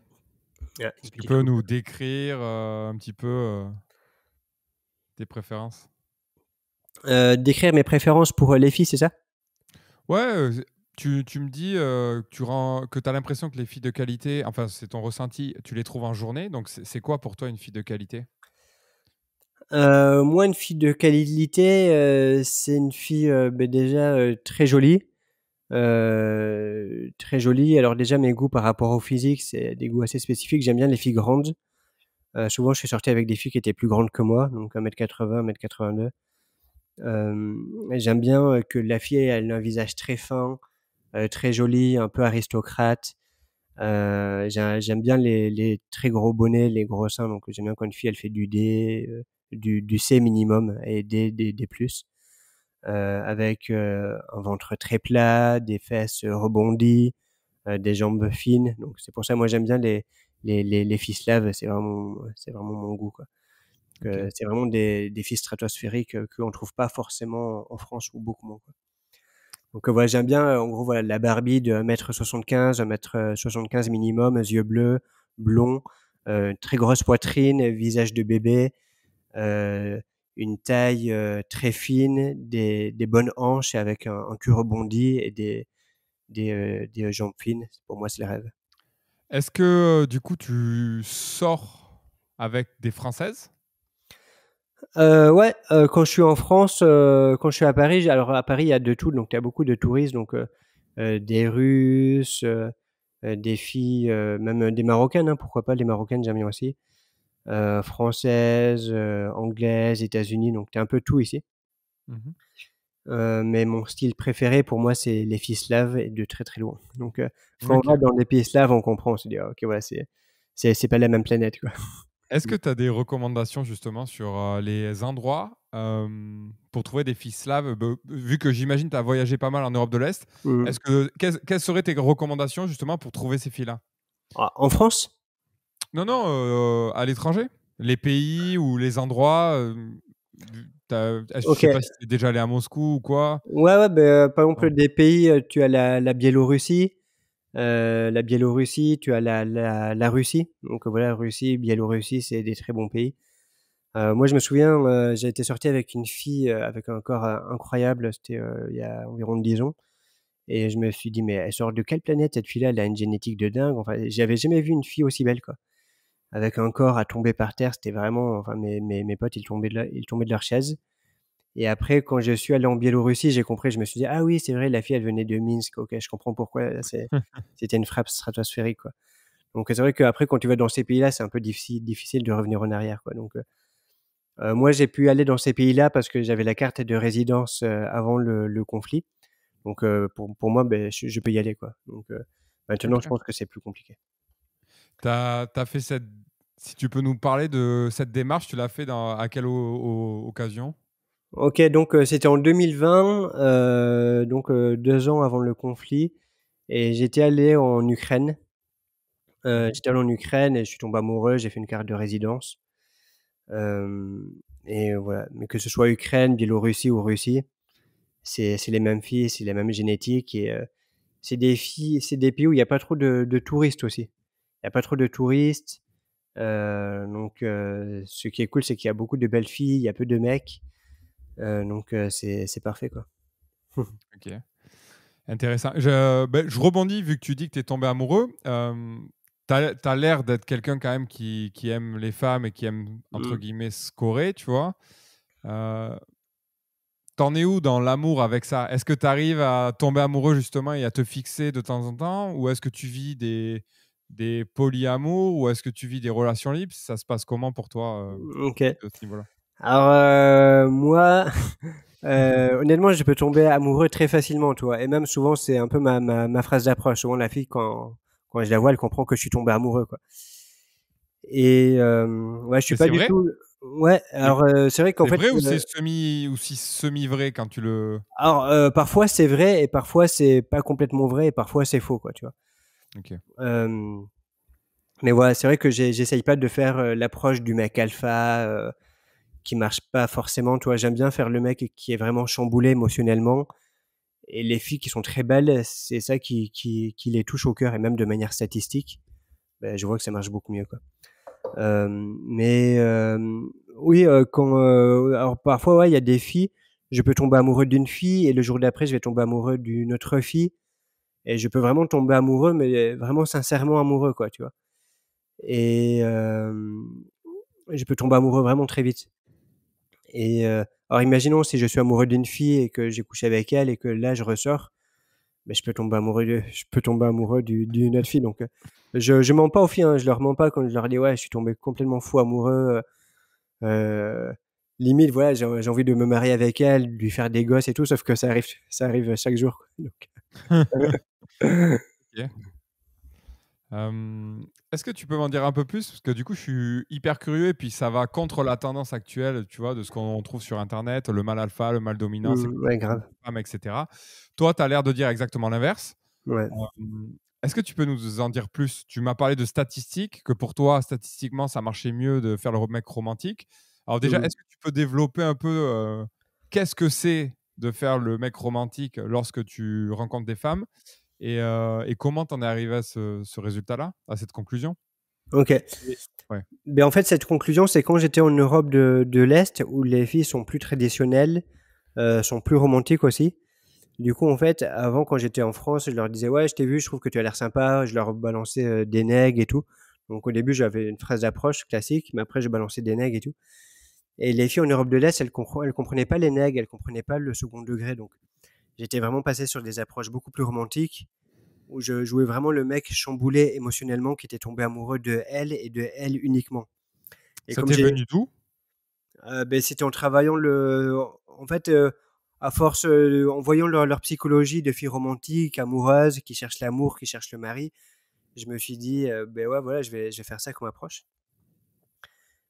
Ouais, une Tu petite peux fille. nous décrire un petit peu tes préférences? Décrire mes préférences pour, les filles, c'est ça? Ouais, tu me dis que tu as l'impression que les filles de qualité, enfin c'est ton ressenti, tu les trouves en journée. Donc c'est quoi pour toi une fille de qualité? Moi, une fille de qualité, c'est une fille, déjà, très jolie. Très jolie. Alors déjà, mes goûts par rapport au physique, c'est des goûts assez spécifiques. J'aime bien les filles grandes. Souvent, je suis sorti avec des filles qui étaient plus grandes que moi, donc 1,80 m, 1,82 m. Et j'aime bien, que la fille, elle a un visage très fin, très joli, un peu aristocrate. J'aime bien les très gros bonnets, les gros seins, donc j'aime bien quand une fille, elle fait du D, du C minimum et D+. Avec, un ventre très plat, des fesses, rebondies, des jambes fines. Donc c'est pour ça, moi j'aime bien les filles slaves, c'est vraiment mon goût, quoi. Ok. C'est vraiment des filles stratosphériques, qu'on trouve pas forcément en France ou beaucoup moins, quoi. Donc, voilà, j'aime bien, en gros, voilà, la Barbie de 1,75 m, 1,75 m minimum, yeux bleus, blonds, très grosse poitrine, visage de bébé, heu, une taille, très fine, des bonnes hanches avec un cul rebondi et des jambes fines. Pour moi, c'est le rêve. Est-ce que du coup tu sors avec des Françaises? Ouais, quand je suis en France, quand je suis à Paris, alors à Paris, il y a de tout, donc il y a beaucoup de touristes, donc des Russes, des filles, même des Marocaines, hein, pourquoi pas, les Marocaines, j'aime bien aussi. Françaises, anglaises, États-Unis, donc tu as un peu tout ici. Mhm. Mais mon style préféré pour moi, c'est les filles slaves et de très, très loin. Donc quand on va Ok. dans des pays slaves, on comprend, on se dit: «Ah OK, voilà, c'est pas la même planète, quoi». Est-ce que tu as des recommandations justement sur les endroits pour trouver des filles slaves? Vu que j'imagine tu as voyagé pas mal en Europe de l'Est, Mmh. quelles seraient tes recommandations justement pour trouver ces filles-là? Ah, en France? Non, non, à l'étranger? Les pays ou les endroits, je sais OK. pas si tu es déjà allé à Moscou ou quoi? Ouais, ouais, par Ouais. exemple, des pays, tu as la Biélorussie, tu as la Russie. Donc voilà, Russie, Biélorussie, c'est des très bons pays. Moi, je me souviens, j'ai été sorti avec une fille, avec un corps, incroyable, c'était, il y a environ 10 ans et je me suis dit: «Mais elle sort de quelle planète cette fille-là? Elle a une génétique de dingue». Enfin, j'avais jamais vu une fille aussi belle, quoi. Avec un corps à tomber par terre, c'était vraiment, enfin mes potes, ils tombaient de leur chaise. Et après, quand je suis allé en Biélorussie, j'ai compris, je me suis dit: «Ah oui, c'est vrai, la fille, elle venait de Minsk. OK, je comprends pourquoi c'était une frappe stratosphérique, quoi». Donc c'est vrai qu'après, quand tu vas dans ces pays-là, c'est un peu difficile de revenir en arrière, quoi. Donc moi, j'ai pu aller dans ces pays-là parce que j'avais la carte de résidence, avant le conflit. Donc pour moi, je peux y aller, quoi. Donc maintenant, je OK. pense que c'est plus compliqué. Tu as fait cette Si tu peux nous parler de cette démarche, tu l'as fait à quelle occasion? OK, donc c'était en 2020, donc 2 ans avant le conflit et j'étais allé en Ukraine. Mmh. J'étais allé en Ukraine et je suis tombé amoureux, j'ai fait une carte de résidence, hem et voilà. Mais que ce soit Ukraine, Biélorussie ou Russie, c'est les mêmes filles, c'est les mêmes génétiques et c'est des pays où il y a pas trop de touristes aussi. Il y a pas trop de touristes. Donc ce qui est cool, c'est qu'il y a beaucoup de belles filles, il y a peu de mecs. Donc c'est parfait, quoi. Ok. Intéressant. Je rebondis vu que tu dis que tu es tombé amoureux. T'as l'air d'être quelqu'un quand même qui aime les femmes et qui aime, entre Mmh. guillemets, scorer, tu vois. Euh, T'en es où dans l'amour avec ça? Est-ce que tu arrives à tomber amoureux justement et à te fixer de temps en temps? Ou est-ce que tu vis des polyamours? Ou est-ce que tu vis des relations libres? Ça se passe comment pour toi OK. de ce niveau-là? Alors, moi, honnêtement, je peux tomber amoureux très facilement, tu vois? Et même souvent, c'est un peu ma phrase d'approche. Souvent la fille quand je la vois, elle comprend que je suis tombé amoureux, quoi. Et ouais, je suis Mais pas c'est du vrai? tout ouais, C'est alors, c'est vrai qu'en c'est fait, vrai ou c'est semi-vrai quand tu le. alors, parfois c'est vrai et parfois c'est pas complètement vrai et parfois c'est faux, quoi, tu vois? Ok. Hem, mais voilà, c'est vrai que j'essaye pas de faire, l'approche du mec alpha, qui marche pas forcément, tu vois? J'aime bien faire le mec qui est vraiment chamboulé émotionnellement et les filles qui sont très belles, c'est ça qui les touche au cœur et même de manière statistique, je vois que ça marche beaucoup mieux, quoi. Mais oui, alors parfois, ouais, il y a des filles, je peux tomber amoureux d'une fille et le jour d'après, je vais tomber amoureux d'une autre fille et je peux vraiment tomber amoureux, mais vraiment sincèrement amoureux, quoi, tu vois? Et je peux tomber amoureux vraiment très vite. Et alors imaginons si je suis amoureux d'une fille et que j'ai couché avec elle et que là je ressors, je peux tomber amoureux d'une autre fille donc je mens pas aux filles, hein, je leur mens pas quand je leur dis: «Ouais, je suis tombé complètement fou amoureux, heu, limite voilà, j'ai envie de me marier avec elle, de lui faire des gosses et tout», sauf que ça arrive chaque jour, quoi, donc Ok. Est-ce que tu peux m'en dire un peu plus? Parce que du coup, je suis hyper curieux et puis ça va contre la tendance actuelle, tu vois, de ce qu'on trouve sur Internet, le mâle alpha, le mâle dominant, c'est ouais, compliqué pour grave, les femmes, etc. Toi, tu as l'air de dire exactement l'inverse. ouais. Est-ce que tu peux nous en dire plus? Tu m'as parlé de statistiques, que pour toi, statistiquement, ça marchait mieux de faire le mec romantique. Alors déjà, Mmh. est-ce que tu peux développer un peu qu'est-ce que c'est de faire le mec romantique lorsque tu rencontres des femmes? Et comment t'en es arrivé à ce résultat-là, à cette conclusion? OK. Et ouais. En fait, cette conclusion, c'est quand j'étais en Europe de l'Est où les filles sont plus traditionnelles, sont plus romantiques aussi. Du coup, en fait, avant, quand j'étais en France, je leur disais: «Ouais, je t'ai vu, je trouve que tu as l'air sympa». Je leur balançais, des nègres et tout. Donc au début, j'avais une phrase d'approche classique, mais après je balançais des nègres et tout. Et les filles en Europe de l'Est, elles comprenaient pas les nègres, elles comprenaient pas le second degré. Donc j'étais vraiment passé sur des approches beaucoup plus romantiques, où je jouais vraiment le mec chamboulé émotionnellement, qui était tombé amoureux de elle et de elle uniquement. Et Ça comme t'est j'ai venu d'où? c'était en travaillant en fait, à force, en voyant leur psychologie de filles romantiques, amoureuses, qui cherchent l'amour, qui cherchent le mari, je me suis dit, ouais, voilà, je vais faire ça comme approche.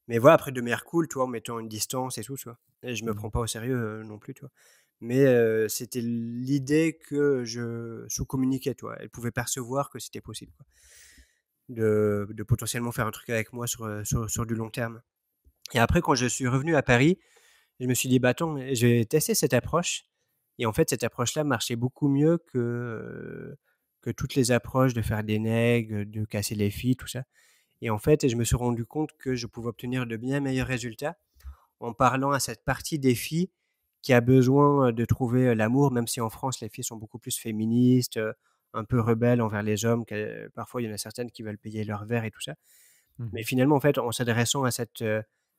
Mais voilà, après de manière cool, tu vois, en mettant une distance et tout, tu vois? Et je me Mmh. prends pas au sérieux, non plus, tu vois? Mais c'était l'idée que je sous-communiquais, tu vois? Elle pouvait percevoir que c'était possible, quoi, de potentiellement faire un truc avec moi sur du long terme. Et après quand je suis revenu à Paris, je me suis dit: «Bah, attends, je vais tester cette approche», et en fait, cette approche-là marchait beaucoup mieux que toutes les approches de faire des nègres, de casser les filles, tout ça. Et en fait, je me suis rendu compte que je pouvais obtenir de bien meilleurs résultats en parlant à cette partie des filles qui a besoin, de trouver, l'amour, même si en France, les filles sont beaucoup plus féministes, un peu rebelles envers les hommes, que parfois, il y en a certaines qui veulent payer leur verre et tout ça. Mais Mmh. finalement, en fait, en s'adressant à cette,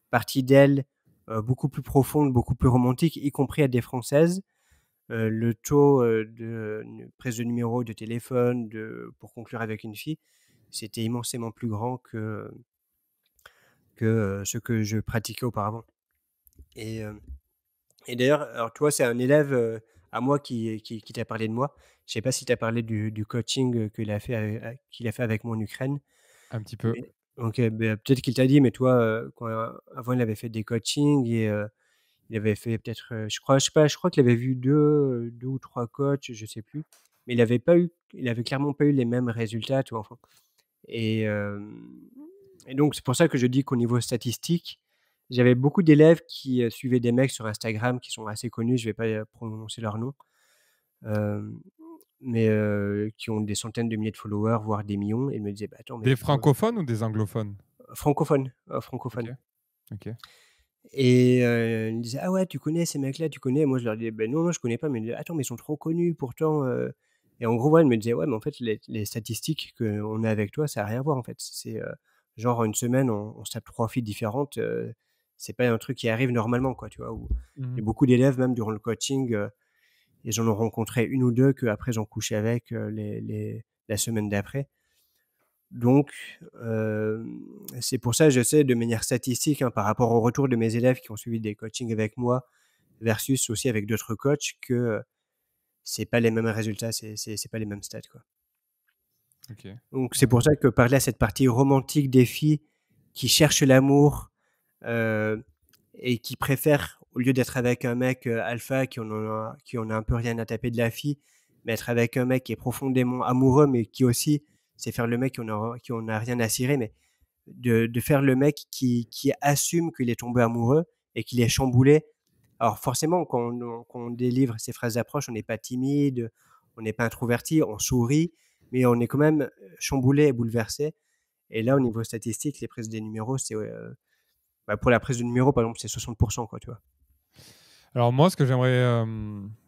partie d'elles, beaucoup plus profonde, beaucoup plus romantique, y compris à des Françaises, le taux, de prise de numéro de téléphone, pour conclure avec une fille, c'était immensément plus grand que, ce que je pratiquais auparavant. Et d'ailleurs, alors toi, c'est un élève, à moi qui t'a parlé de moi. Je sais pas si tu as parlé du coaching, qu'il a fait avec moi en Ukraine. Un petit peu. Mais OK, peut-être qu'il t'a dit, mais toi, quand avant il avait fait des coachings et il avait fait peut-être, je sais pas, je crois qu'il avait vu 2 ou 3 coachs, je sais plus. Mais il avait clairement pas eu les mêmes résultats, tu vois? Enfin, et donc c'est pour ça que je dis qu'au niveau statistique, j'avais beaucoup d'élèves qui, suivaient des mecs sur Instagram qui sont assez connus, je vais pas, prononcer leur nom. Hem mais qui ont des centaines de milliers de followers, voire des millions. Et ils me disaient: «Bah, attends, mais Des comment?» francophones ou des anglophones? Francophones, OK, francophones. OK. Et ils me disaient: «Ah ouais, tu connais ces mecs-là, tu connais?» Moi, je leur disais: «Beh, non, non, je connais pas». Mais ils me disaient: «Attends, mais ils sont trop connus pourtant». Et en gros, ouais, ils me disaient: «Ouais, mais en fait, les statistiques qu'on a avec toi, ça a rien à voir, en fait. C'est, genre une semaine, on se tape 3 filles différentes, c'est pas un truc qui arrive normalement, quoi», tu vois? Ou il y Mmh. a beaucoup d'élèves, même durant le coaching, ils en ont rencontré une ou 2 qu'après ils ont couché avec, la semaine d'après. Donc c'est pour ça que je sais de manière statistique, hein, par rapport au retour de mes élèves qui ont suivi des coachings avec moi versus aussi avec d'autres coachs que, c'est pas les mêmes résultats, c'est pas les mêmes stats, quoi. OK. Donc c'est pour ça que parler à cette partie romantique des filles qui cherchent l'amour, heu et qui préfèrent, au lieu d'être avec un mec, alpha qui en a un peu rien à taper de la fille, mais être avec un mec qui est profondément amoureux, mais qui aussi c'est faire le mec qui en a rien à cirer, mais de faire le mec qui assume qu'il est tombé amoureux et qu'il est chamboulé. Alors forcément, quand on délivre ces phrases d'approche, on n'est pas timide, on n'est pas introverti, on sourit, mais on est quand même chamboulé et bouleversé. Et là, au niveau statistique, les prises des numéros, c'est bah, pour la prise de numéro, par exemple, c'est 60%, quoi, tu vois. Alors moi, ce que j'aimerais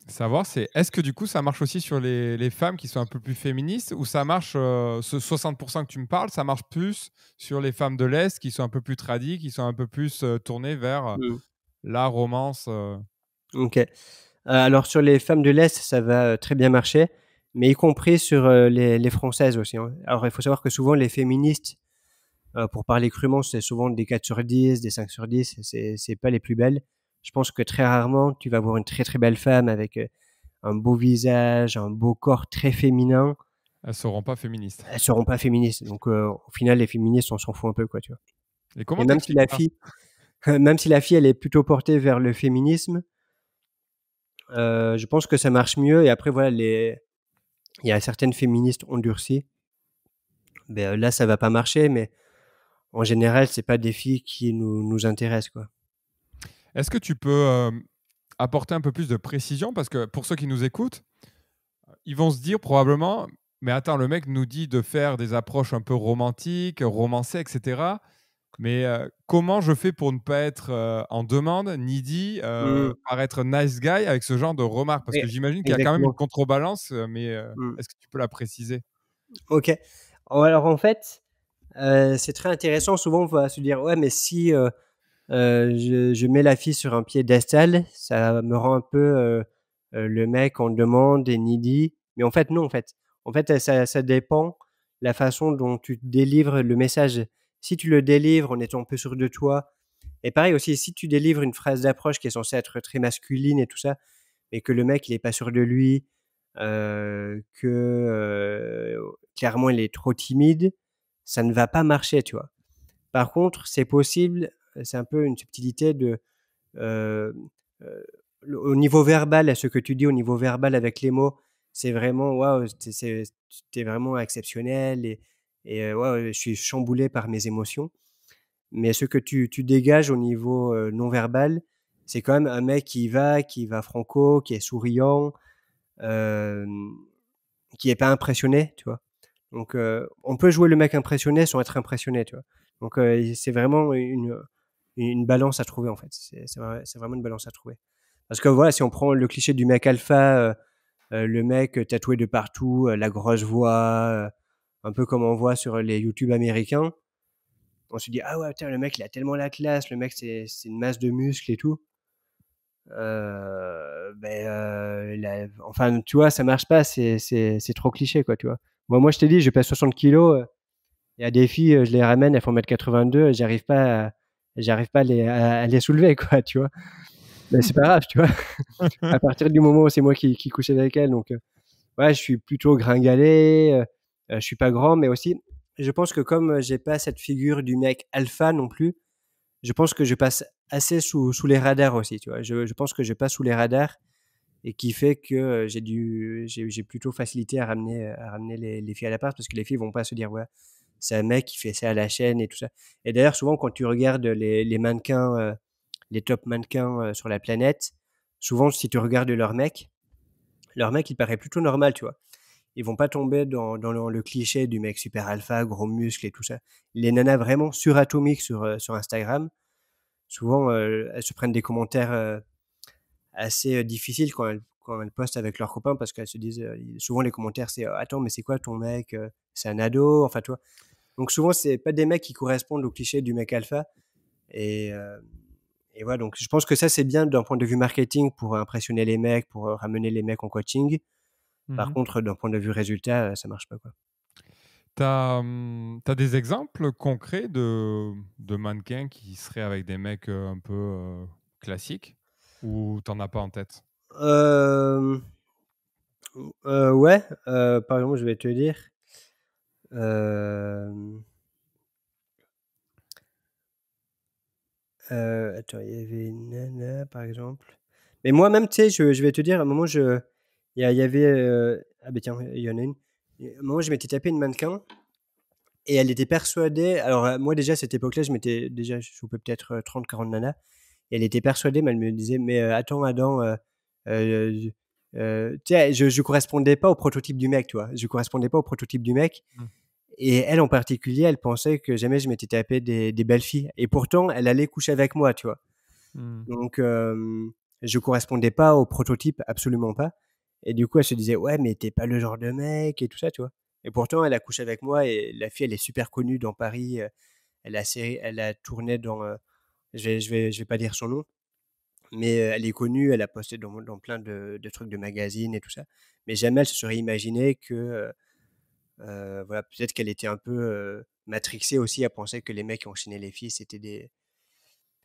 savoir, c'est est-ce que du coup, ça marche aussi sur les femmes qui sont un peu plus féministes ou ça marche, ce 60% que tu me parles, ça marche plus sur les femmes de l'Est qui sont un peu plus tradies, qui sont un peu plus tournées vers Mm. la romance Ok. Alors sur les femmes de l'Est, ça va très bien marcher, mais y compris sur les Françaises aussi, hein. Alors il faut savoir que souvent les féministes, pour parler crûment, c'est souvent des 4 sur 10, des 5 sur 10, c'est pas les plus belles. Je pense que très rarement, tu vas voir une très très belle femme avec un beau visage, un beau corps très féminin. elles seront pas féministes. Elles seront pas féministes. Donc au final, les féministes, on s'en fout un peu, quoi, tu vois. Et Et comment même si t'expliques la ça? fille, même si la fille, elle est plutôt portée vers le féminisme, je pense que ça marche mieux. Et après, voilà, il y a certaines féministes endurcies. Ben, là, ça va pas marcher, mais en général, c'est pas des filles qui nous intéressent, quoi. Est-ce que tu peux apporter un peu plus de précision? Parce que pour ceux qui nous écoutent, ils vont se dire probablement, mais attends, le mec nous dit de faire des approches un peu romantiques, romancées, etc. Mais comment je fais pour ne pas être en demande, needy, Mmh. paraître nice guy avec ce genre de remarques? Parce Oui, que j'imagine qu'il y a quand même une exactement. contrebalance, mais Mmh. est-ce que tu peux la préciser? OK. Alors en fait, c'est très intéressant. Souvent, on va se dire: «Ouais, mais si, je mets la fille sur un piédestal, ça me rend un peu, le mec en demande et needy». Mais en fait, non, en fait. En fait, ça dépend la façon dont tu délivres le message. Si tu le délivres en étant peu sûr de toi, et pareil aussi, si tu délivres une phrase d'approche qui est censée être très masculine et tout ça, mais que le mec, il est pas sûr de lui, clairement, il est trop timide, ça ne va pas marcher, tu vois? Par contre, c'est possible, c'est un peu une subtilité de, heu heu, au niveau verbal, ce que tu dis au niveau verbal avec les mots, c'est vraiment waouh, tu es vraiment exceptionnel et waouh, je suis chamboulé par mes émotions. Mais ce que tu dégages au niveau, non verbal, c'est quand même un mec qui va franco, qui est souriant, hem, qui est pas impressionné, tu vois? Donc on peut jouer le mec impressionné sans être impressionné, tu vois? Donc c'est vraiment une balance à trouver, en fait. C'est vraiment une balance à trouver. Parce que voilà, si on prend le cliché du mec alpha, le mec tatoué de partout, la grosse voix, un peu comme on voit sur les YouTube américains, on se dit: «Ah ouais, putain, le mec, il a tellement la classe, le mec, c'est une masse de muscles et tout». La enfin, tu vois, ça marche pas, c'est trop cliché, quoi, tu vois? Moi, je t'ai dit, je pèse 60 kilogrammes, il y a des filles, je les ramène, elles font 1,82 m, j'arrive pas à les soulever, quoi, tu vois? Mais c'est pas grave, tu vois? À partir du moment où c'est moi qui couche avec elles, donc ouais, je suis plutôt gringalet, je suis pas grand, mais aussi, je pense que comme, j'ai pas cette figure du mec alpha non plus, je pense que je passe assez sous les radars aussi, tu vois? Je pense que je passe sous les radars et qui fait que, j'ai plutôt facilité à ramener les filles à l'appart parce que les filles vont pas se dire: «Ouais, c'est un mec qui fait ça à la chaîne» et tout ça. Et d'ailleurs, souvent, quand tu regardes les mannequins, les top mannequins, sur la planète, souvent, si tu regardes leur mec, il paraît plutôt normal, tu vois? ils vont pas tomber dans le cliché du mec super alpha, gros muscles et tout ça. Les nanas vraiment suratomiques sur Instagram, souvent, elles se prennent des commentaires assez difficiles quand elles postent avec leurs copains parce qu'elles se disent, souvent les commentaires c'est attends, mais c'est quoi ton mec C'est un ado Enfin, tu vois. Donc souvent, c'est pas des mecs qui correspondent au cliché du mec alpha. Et, euh, et voilà, donc je pense que ça, c'est bien d'un point de vue marketing pour impressionner les mecs, pour ramener les mecs en coaching. Par Mhm. contre, d'un point de vue résultat, ça marche pas, quoi. T'as des exemples concrets de mannequins qui seraient avec des mecs un peu classiques ou t'en as pas en tête? Euh, ouais, par exemple, je vais te dire. Euh, attends, il y avait une nana, par exemple. Mais moi-même, tu sais, je vais te dire, à un moment, il y avait. Ah, ben tiens, il y en a une. À un moment, je m'étais tapé une mannequin et elle était persuadée. Alors, moi, déjà, à cette époque-là, je m'étais déjà chopé peut-être 30-40 nanas. Et elle était persuadée, mais elle me disait, mais attends, Adam, euh, tu sais, je correspondais pas au prototype du mec, tu vois. Je correspondais pas au prototype du mec. Mm. Et elle, en particulier, elle pensait que jamais je m'étais tapé des belles filles. Et pourtant, elle allait coucher avec moi, tu vois. Mm. Donc, je correspondais pas au prototype, absolument pas. Et du coup, elle se disait, ouais, mais t'es pas le genre de mec et tout ça, tu vois. Et pourtant, elle a couché avec moi et la fille, elle est super connue dans Paris. Elle a tourné dans, je vais pas dire son nom, mais elle est connue, elle a posté dans plein de trucs de magazines et tout ça. Mais jamais elle se serait imaginé que, voilà, peut-être qu'elle était un peu matrixée aussi à penser que les mecs qui enchaînaient les filles, c'était des.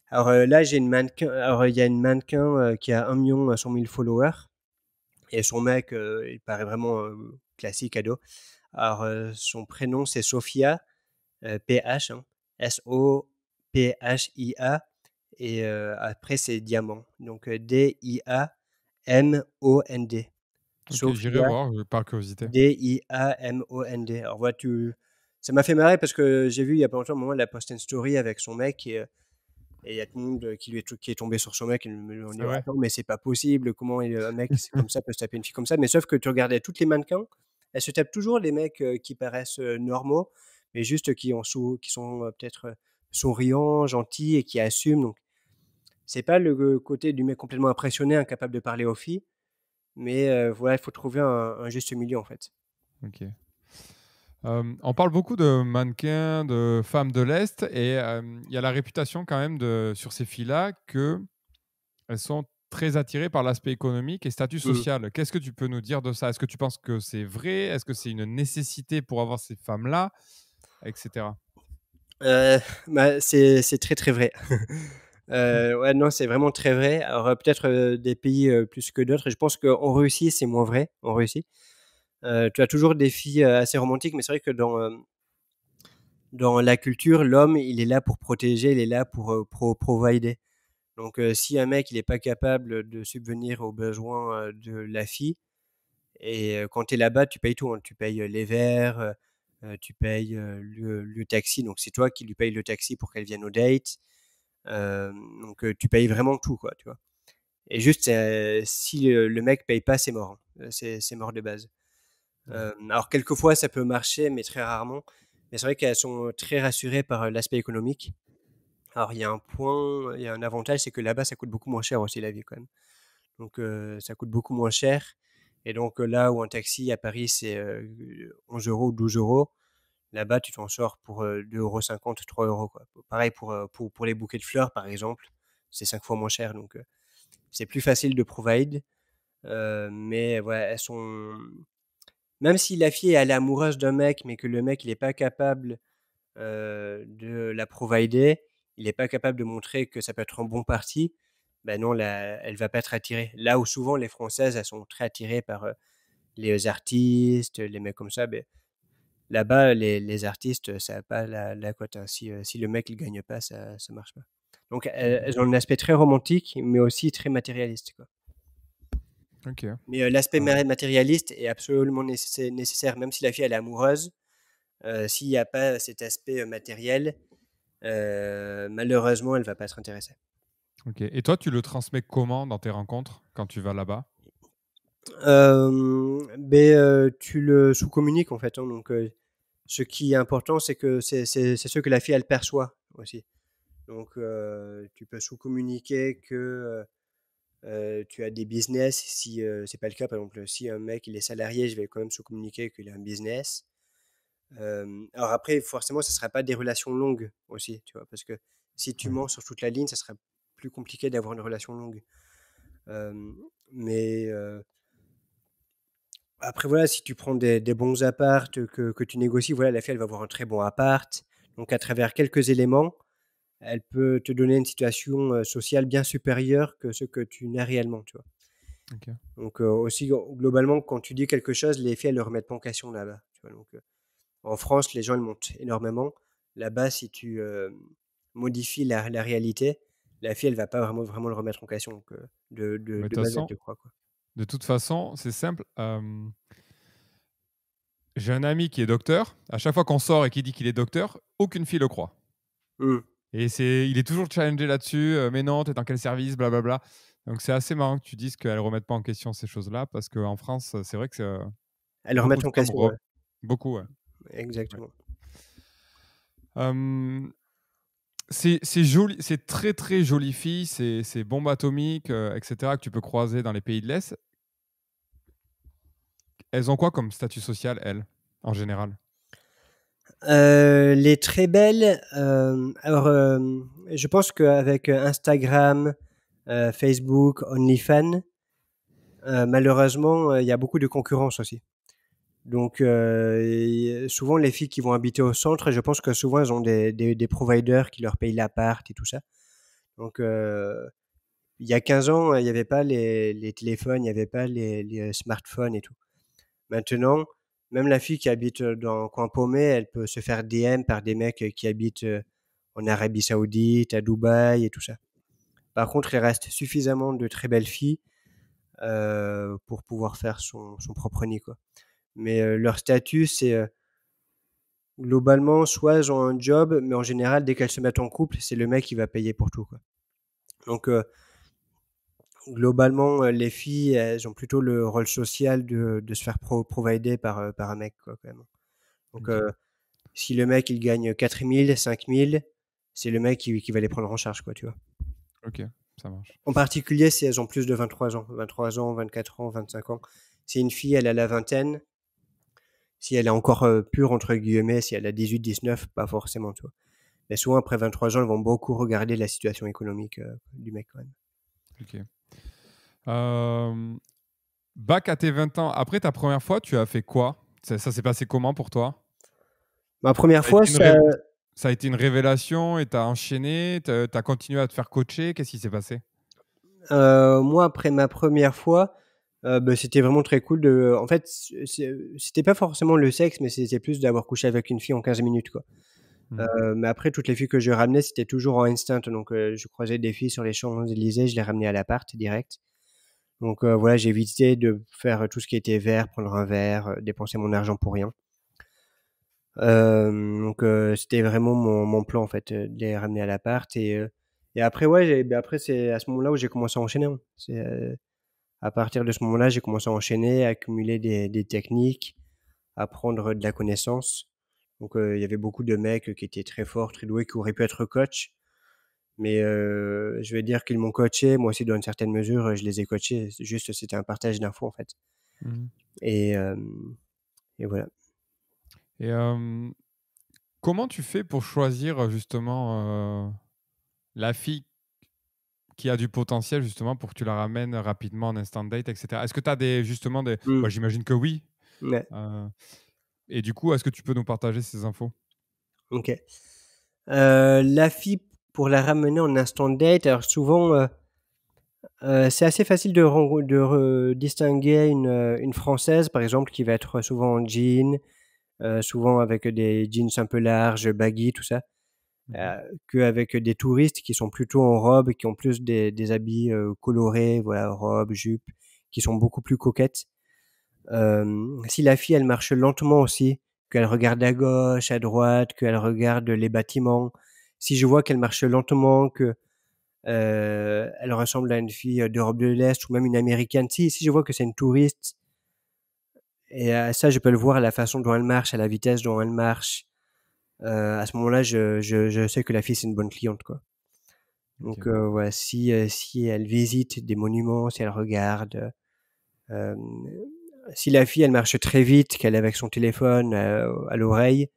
Alors là, j'ai une mannequin. Alors il y a une mannequin qui a 1 100 000 followers et son mec, il paraît vraiment classique ado. Alors son prénom c'est Sophia, PH, hein, Sophia, et après c'est Diamant. Donc Diamond. Ok, j'irai Sophia, voir par curiosité. Diamond. Alors voilà, ça m'a fait marrer parce que j'ai vu il y a pas longtemps, un moment, elle a posté une story avec son mec et il y a tout le monde qui est tombé sur son mec et me dit C'est vrai. attends, mais c'est pas possible, comment un mec comme ça peut se taper une fille comme ça. Mais sauf que tu regardais toutes les mannequins, elles se tapent toujours les mecs qui paraissent normaux, mais juste qui sont peut-être souriants, gentils et qui assument. Donc c'est pas le côté du mec complètement impressionné, incapable de parler aux filles, mais voilà, il faut trouver un juste milieu en fait. Ok. On parle beaucoup de mannequins, de femmes de l'Est, et il y a la réputation quand même sur ces filles-là qu'elles sont très attirées par l'aspect économique et statut Mm. social. Qu'est-ce que tu peux nous dire de ça? Est-ce que tu penses que c'est vrai? Est-ce que c'est une nécessité pour avoir ces femmes-là, etc. Euh, c'est très très vrai. Ouais, non, c'est vraiment très vrai. Alors, peut-être des pays plus que d'autres. Et je pense qu'en Russie, c'est moins vrai. En Russie, tu as toujours des filles assez romantiques, mais c'est vrai que dans la culture, l'homme, il est là pour protéger, il est là pour provider. Donc, si un mec, il est pas capable de subvenir aux besoins de la fille, et quand tu es là-bas, tu payes tout, hein. Tu payes les verres, tu payes le taxi. Donc, c'est toi qui lui payes le taxi pour qu'elle vienne au date. Donc, tu payes vraiment tout, quoi, tu vois. Et juste, si le mec paye pas, c'est mort, hein. C'est mort de base. Ouais. Alors, quelquefois, ça peut marcher, mais très rarement. Mais c'est vrai qu'elles sont très rassurées par l'aspect économique. Alors, il y a un avantage, c'est que là-bas, ça coûte beaucoup moins cher aussi la vie quand même. Donc, ça coûte beaucoup moins cher. Et donc, là où un taxi à Paris, c'est 11 euros, 12 euros, là-bas, tu t'en sors pour 2,50 €, 3 euros, quoi. Pareil pour les bouquets de fleurs, par exemple, c'est 5 fois moins cher. Donc, c'est plus facile de provide. Mais ouais, elles sont. Même si la fille elle est amoureuse d'un mec, mais que le mec il est pas capable de la provider, il est pas capable de montrer que ça peut être un bon parti, ben non, elle va pas être attirée. Là où souvent les Françaises, elles sont très attirées par les artistes, les mecs comme ça, ben, là-bas, les artistes, ça n'a pas la cote, hein. Si le mec il gagne pas, ça marche pas. Donc Mhm. elles ont un aspect très romantique, mais aussi très matérialiste, quoi. Ok. Mais l'aspect Euh, matérialiste est absolument nécessaire, même si la fille elle est amoureuse. S'il n'y a pas cet aspect matériel, malheureusement, elle va pas être intéressée. ok. Et toi, tu le transmets comment dans tes rencontres quand tu vas là-bas? Tu le sous-communiques en fait, hein, donc ce qui est important, c'est que c'est ce que la fille, elle perçoit aussi. Donc tu peux sous-communiquer que, tu as des business si, c'est pas le cas. Par exemple, si un mec, il est salarié, je vais quand même sous-communiquer qu'il a un business. Alors après, forcément, ça sera pas des relations longues aussi, tu vois? Parce que si tu Ouais. mens sur toute la ligne, ça sera plus compliqué d'avoir une relation longue. Hem, mais après voilà, si tu prends des bons apparts, que tu négocies, voilà, la fille, elle va avoir un très bon appart. Donc à travers quelques éléments, elle peut te donner une situation, sociale bien supérieure que ce que tu n'as réellement, tu vois? Ok. Donc aussi, globalement, quand tu dis quelque chose, les filles, elles le remettent pas en question là-bas, tu vois? Donc en France, les gens, ils montent énormément. Là-bas, si tu, modifies la réalité, la fille, elle va pas vraiment le remettre en question, donc Mais de base, elle te de croit, quoi. toute façon, c'est simple. J'ai un ami qui est docteur. À chaque fois qu'on sort et qu'il dit qu'il est docteur, aucune fille le croit. Mmh. Et il est toujours challengé là-dessus. Mais non, t'es dans quel service, blablabla. Donc c'est assez marrant que tu dises qu'elles ne remettent pas en question ces choses-là, parce qu'en France, c'est vrai que Elle le beaucoup remettre de en femmes question, ouais. beaucoup, ouais. Ouais. Exactement. Euh, c'est joli, c'est très très jolie fille, c'est bombes atomiques, etc., que tu peux croiser dans les pays de l'Est. Elles ont quoi comme statut social, elles, en général? Les très belles, alors, je pense qu'avec, Instagram, Facebook, OnlyFans, malheureusement, il y a beaucoup de concurrence aussi. Donc et souvent les filles qui vont habiter au centre, je pense que souvent elles ont des providers qui leur payent l'appart et tout ça. Donc il y a 15 ans, il y avait pas les téléphones, il y avait pas les smartphones et tout. Maintenant, même la fille qui habite, dans un coin paumé, elle peut se faire DM par des mecs, qui habitent, en Arabie Saoudite, à Dubaï et tout ça. Par contre, il reste suffisamment de très belles filles, pour pouvoir faire son propre nid, quoi. Mais, leur statut, c'est, globalement, soit elles ont un job, mais en général, dès qu'elles se mettent en couple, c'est le mec qui va payer pour tout, quoi. Donc, globalement, les filles, elles ont plutôt le rôle social de se faire provider par un mec, quoi, quand même. Donc, Ok, si le mec, il gagne 4 000, 5 000, c'est le mec qui va les prendre en charge, quoi, tu vois? ok, ça marche. En particulier, si elles ont plus de 23 ans. 23 ans, 24 ans, 25 ans. Si une fille, elle a la vingtaine, si elle est encore, «pure» entre guillemets, si elle a 18, 19, pas forcément, tu vois? Mais souvent, après 23 ans, ils vont beaucoup regarder la situation économique, du mec, quand même. Ok. Euh, Bac à tes 20 ans, après ta première fois, tu as fait quoi? Ça s'est passé comment pour toi? Ma première Ça a fois, été une, ça, rév- Ça a été une révélation et tu as enchaîné, tu as continué à te faire coacher. Qu'est-ce qui s'est passé? moi, après ma première fois, c'était vraiment très cool de en fait, c'était pas forcément le sexe, mais c'était plus d'avoir couché avec une fille en 15 minutes, quoi. Hmm. Mais après, toutes les filles que je ramenais, c'était toujours en instinct. Donc, je croisais des filles sur les Champs-Élysées, je les ramenais à l'appart direct. Donc, voilà, j'ai évité de faire tout ce qui était verre, prendre un verre, dépenser mon argent pour rien. Donc, c'était vraiment mon plan, en fait, de les ramener à l'appart. Et après, ouais, après, c'est à ce moment-là où j'ai commencé à enchaîner, hein. C'est, à partir de ce moment-là, j'ai commencé à enchaîner, à accumuler des techniques, à prendre de la connaissance. Donc, il y avait beaucoup de mecs qui étaient très forts, très doués, qui auraient pu être coach. Mais, je vais dire qu'ils m'ont coaché. Moi aussi, dans une certaine mesure, je les ai coachés. C'est juste, c'était un partage d'infos, en fait. Mhm. Et, et voilà. Et comment tu fais pour choisir justement la fille qui a du potentiel justement pour que tu la ramènes rapidement en instant date, etc. Est-ce que tu as justement des... Mmh. Bah, j'imagine que oui. Ouais, Euh, et du coup, est-ce que tu peux nous partager ces infos? OK. La fille, pour la ramener en instant date, alors souvent, c'est assez facile de distinguer une Française, par exemple, qui va être souvent en jean, souvent avec des jeans un peu larges, baggy, tout ça, Mhm. qu'avec des touristes qui sont plutôt en robe, qui ont plus des habits, colorés, voilà, robe, jupe, qui sont beaucoup plus coquettes. Si la fille, elle marche lentement aussi, qu'elle regarde à gauche, à droite, qu'elle regarde les bâtiments, si je vois qu'elle marche lentement, que elle ressemble à une fille d'Europe de l'Est ou même une américaine. Si je vois que c'est une touriste, et ça, je peux le voir à la façon dont elle marche, à la vitesse dont elle marche. À ce moment-là, je sais que la fille, c'est une bonne cliente, quoi. Donc, Ok. ouais, si elle visite des monuments, si elle regarde, euh, si la fille, elle marche très vite, qu'elle est avec son téléphone à l'oreille,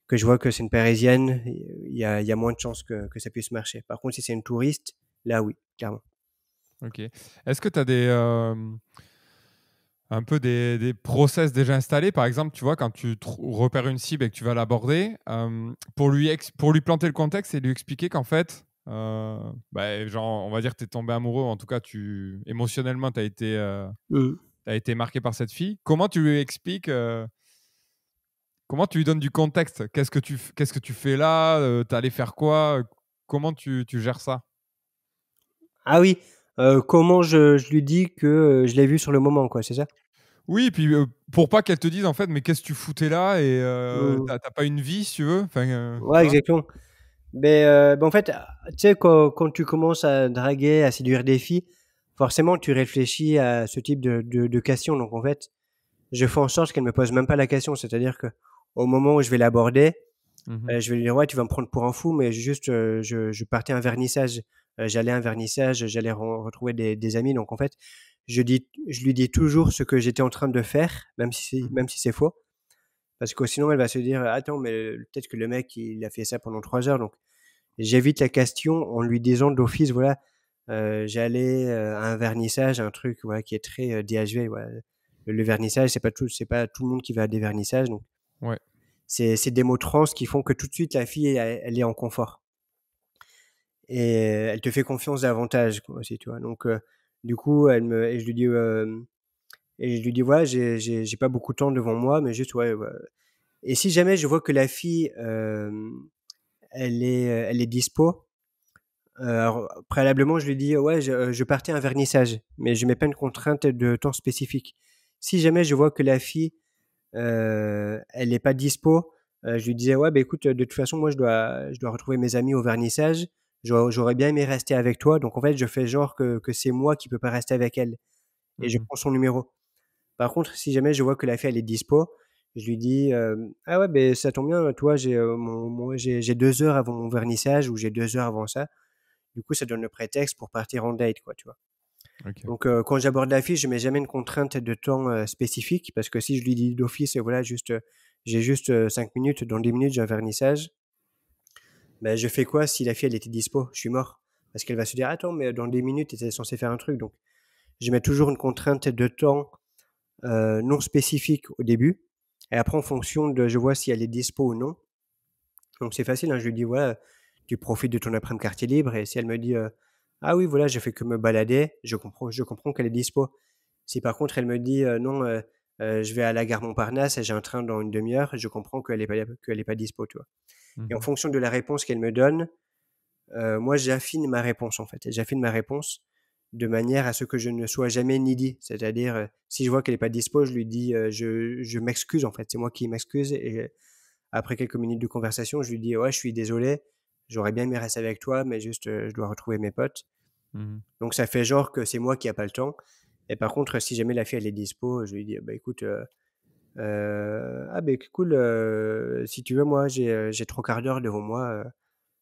que je vois que c'est une Parisienne, il y a moins de chances que ça puisse marcher. Par contre, si c'est une touriste, là, oui, clairement. Ok. Est-ce que tu as un peu des process déjà installés? Par exemple, tu vois, quand tu repères une cible et que tu vas l'aborder, pour lui planter le contexte et lui expliquer qu'en fait, bah, genre, on va dire que tu es tombé amoureux, en tout cas, émotionnellement, Mm. t'as été marqué par cette fille. Comment tu lui expliques, comment tu lui donnes du contexte? Qu'est-ce que tu fais là? T'es allé faire quoi? Comment tu gères ça? Ah oui, comment je lui dis que je l'ai vu sur le moment, quoi, c'est ça? Oui, puis pour pas qu'elle te dise en fait, mais qu'est-ce que tu foutais là et Mm. t'as pas une vie si tu veux, enfin, tu Ouais, vois? exactement. Mais en fait, tu sais, quand tu commences à draguer, à séduire des filles, forcément, tu réfléchis à ce type de questions. Donc, en fait, je fais en sorte qu'elle me pose même pas la question. C'est-à-dire que au moment où je vais l'aborder, Mhm. je vais lui dire, ouais, tu vas me prendre pour un fou, mais juste, je partais à un vernissage. J'allais à un vernissage, j'allais retrouver des amis. Donc, en fait, je lui dis toujours ce que j'étais en train de faire, Mhm. même si c'est faux. Parce que sinon, elle va se dire, attends, mais peut-être que le mec, il a fait ça pendant 3 heures. Donc, j'évite la question en lui disant d'office, voilà, j'allais à un vernissage, un truc voilà, qui est très DHV. Voilà. Le vernissage, c'est pas tout le monde qui va à des vernissages. Donc, Ouais. c'est des mots trans qui font que tout de suite, la fille, elle est en confort. Et elle te fait confiance davantage quoi, aussi, tu vois. Donc, du coup, et je lui dis, voilà, j'ai pas beaucoup de temps devant moi, mais juste, ouais, ouais. Et si jamais je vois que la fille, elle est dispo, alors, préalablement, je lui dis: «Ouais, je partais à un vernissage», mais je mets pas une contrainte de temps spécifique. Si jamais je vois que la fille, elle est pas dispo, je lui disais: «Ouais, bah, écoute, de toute façon, moi, je dois retrouver mes amis au vernissage. J'aurais bien aimé rester avec toi». Donc en fait, je fais genre que c'est moi qui peux pas rester avec elle et je Mhm. prends son numéro. Par contre, si jamais je vois que la fille, elle est dispo, je lui dis, «Ah ouais, beh, ça tombe bien, toi, j'ai 2 heures avant mon vernissage ou j'ai 2 heures avant ça». Du coup, ça donne le prétexte pour partir en date, quoi, tu vois? Ok. Donc, quand j'aborde la fille, je mets jamais une contrainte de temps, spécifique parce que si je lui dis d'office, voilà, juste, j'ai juste, 5 minutes, dans 10 minutes, j'ai un vernissage, bah, je fais quoi si la fille, elle était dispo? Je suis mort. Parce qu'elle va se dire: «Attends, mais dans 10 minutes, tu étais censé faire un truc», donc je mets toujours une contrainte de temps, non spécifique au début et après en fonction de je vois si elle est dispo ou non. Donc c'est facile, hein, je lui dis: «Voilà, tu profites de ton après-midi quartier libre» et si elle me dit, «Ah oui, voilà, j'ai fait que me balader», je comprends qu'elle est dispo. Si par contre elle me dit, «Non, je vais à la gare Montparnasse et j'ai un train dans une demi heure», je comprends qu'elle est pas dispo, tu vois? Et en Mhm. fonction de la réponse qu'elle me donne, moi j'affine ma réponse, en fait et j'affine ma réponse de manière à ce que je ne sois jamais needy. C'est-à-dire, si je vois qu'elle est pas dispo, je lui dis, je m'excuse, en fait. C'est moi qui m'excuse et après quelques minutes de conversation, je lui dis: «Ouais, je suis désolé, j'aurais bien aimé rester avec toi, mais juste, je dois retrouver mes potes». Mhm. Donc ça fait genre que c'est moi qui a pas le temps et par contre, si jamais la fille elle est dispo, je lui dis: «Bah écoute, ah beh cool, si tu veux, moi j'ai 3/4 d'heure devant moi,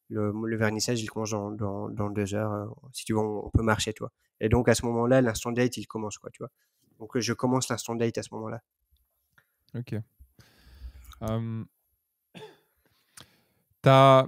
le vernissage il commence dans 2 heures, si tu veux on peut marcher, toi». Et donc à ce moment-là, l'instant date il commence quoi, tu vois? Donc, je commence l'instant date à ce moment-là. Ok. Euh, t'as-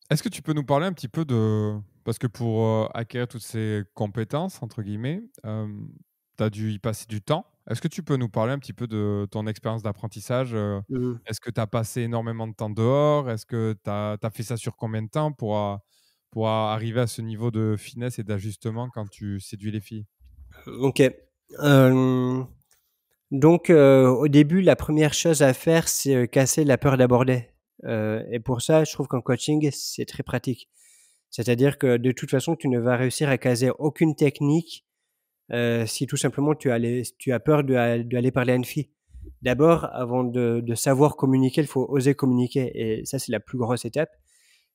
Est-ce que tu peux nous parler un petit peu de... Parce que pour acquérir toutes ces compétences, entre guillemets, tu as dû y passer du temps. Est-ce que tu peux nous parler un petit peu de ton expérience d'apprentissage? Mmh. Est-ce que tu as passé énormément de temps dehors? Est-ce que tu as fait ça sur combien de temps pour arriver à ce niveau de finesse et d'ajustement quand tu séduis les filles? OK. Hem Donc, au début, la première chose à faire, c'est, casser la peur d'aborder, et pour ça, je trouve qu'en coaching, c'est très pratique. C'est-à-dire que, de toute façon, tu ne vas réussir à caser aucune technique, si tout simplement tu as peur d'aller parler à une fille. D'abord, avant de savoir communiquer, il faut oser communiquer et ça, c'est la plus grosse étape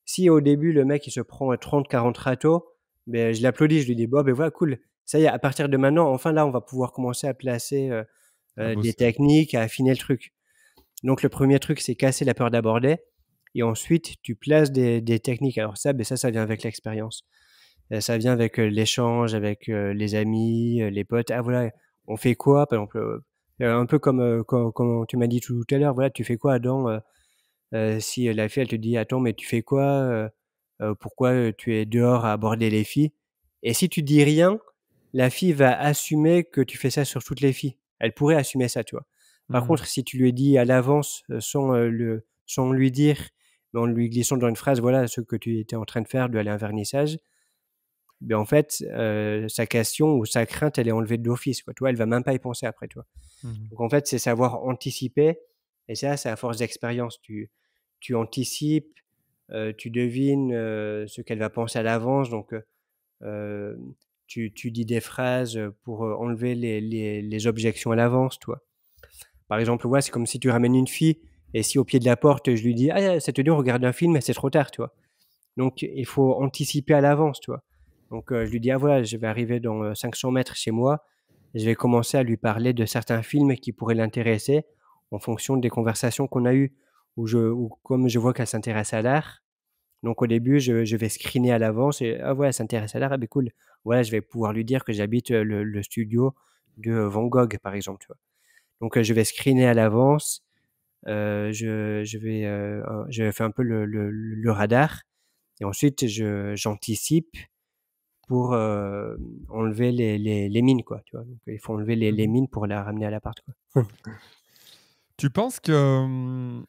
Si au début, le mec, il se prend 30-40 râteaux, ben, je l'applaudis, je lui dis: «Bon, ben voilà, cool. Ça y est, à partir de maintenant, enfin là, on va pouvoir commencer à placer, À des bosser, ouais. techniques, à affiner le truc». Donc le premier truc, c'est casser la peur d'aborder et ensuite tu places des techniques. Alors ça, ben ça vient avec l'expérience. Ça vient avec, l'échange avec, les amis, les potes. «Ah voilà, on fait quoi?» Par exemple, un peu comme, comme tu m'as dit tout à l'heure, voilà: «Tu fais quoi Adam?» Si la fille, elle te dit: «Attends, mais tu fais quoi? Pourquoi, tu es dehors à aborder les filles?» Et si tu dis rien, la fille va assumer que tu fais ça sur toutes les filles. Elle pourrait assumer ça, tu vois? Par Mmh. contre, si tu lui dis à l'avance, sans lui dire, mais en lui glissant dans une phrase, voilà ce que tu étais en train de faire, d'aller à un vernissage, beh, en fait, sa question ou sa crainte, elle est enlevée d'office, quoi, tu vois? Elle va même pas y penser après, tu vois? Mmh. Donc en fait, c'est savoir anticiper et ça, c'est à force d'expérience. Tu anticipes, tu devines, ce qu'elle va penser à l'avance donc tu dis des phrases, pour, enlever les objections à l'avance, tu vois? Par exemple, ouais, c'est comme si tu ramènes une fille et si au pied de la porte, je lui dis: «Ah, ça te dit on regarde un film?» C'est trop tard, tu vois? Donc il faut anticiper à l'avance, tu vois? Donc je lui dis: «Ah voilà, je vais arriver dans, 500 mètres chez moi». Je vais commencer à lui parler de certains films qui pourraient l'intéresser en fonction des conversations qu'on a eues. Ou comme je vois qu'elle s'intéresse à l'art, donc au début je vais screener à l'avance et: «Ah ouais, elle s'intéresse à l'art, ah beh cool». Voilà, je vais pouvoir lui dire que j'habite, le studio de, Van Gogh, par exemple, tu vois? Donc je vais screener à l'avance, je fais un peu le radar et ensuite j'anticipe pour, enlever les mines, quoi, tu vois? Donc il faut enlever les Mmh. mines pour la ramener à l'appart, quoi. Tu penses que,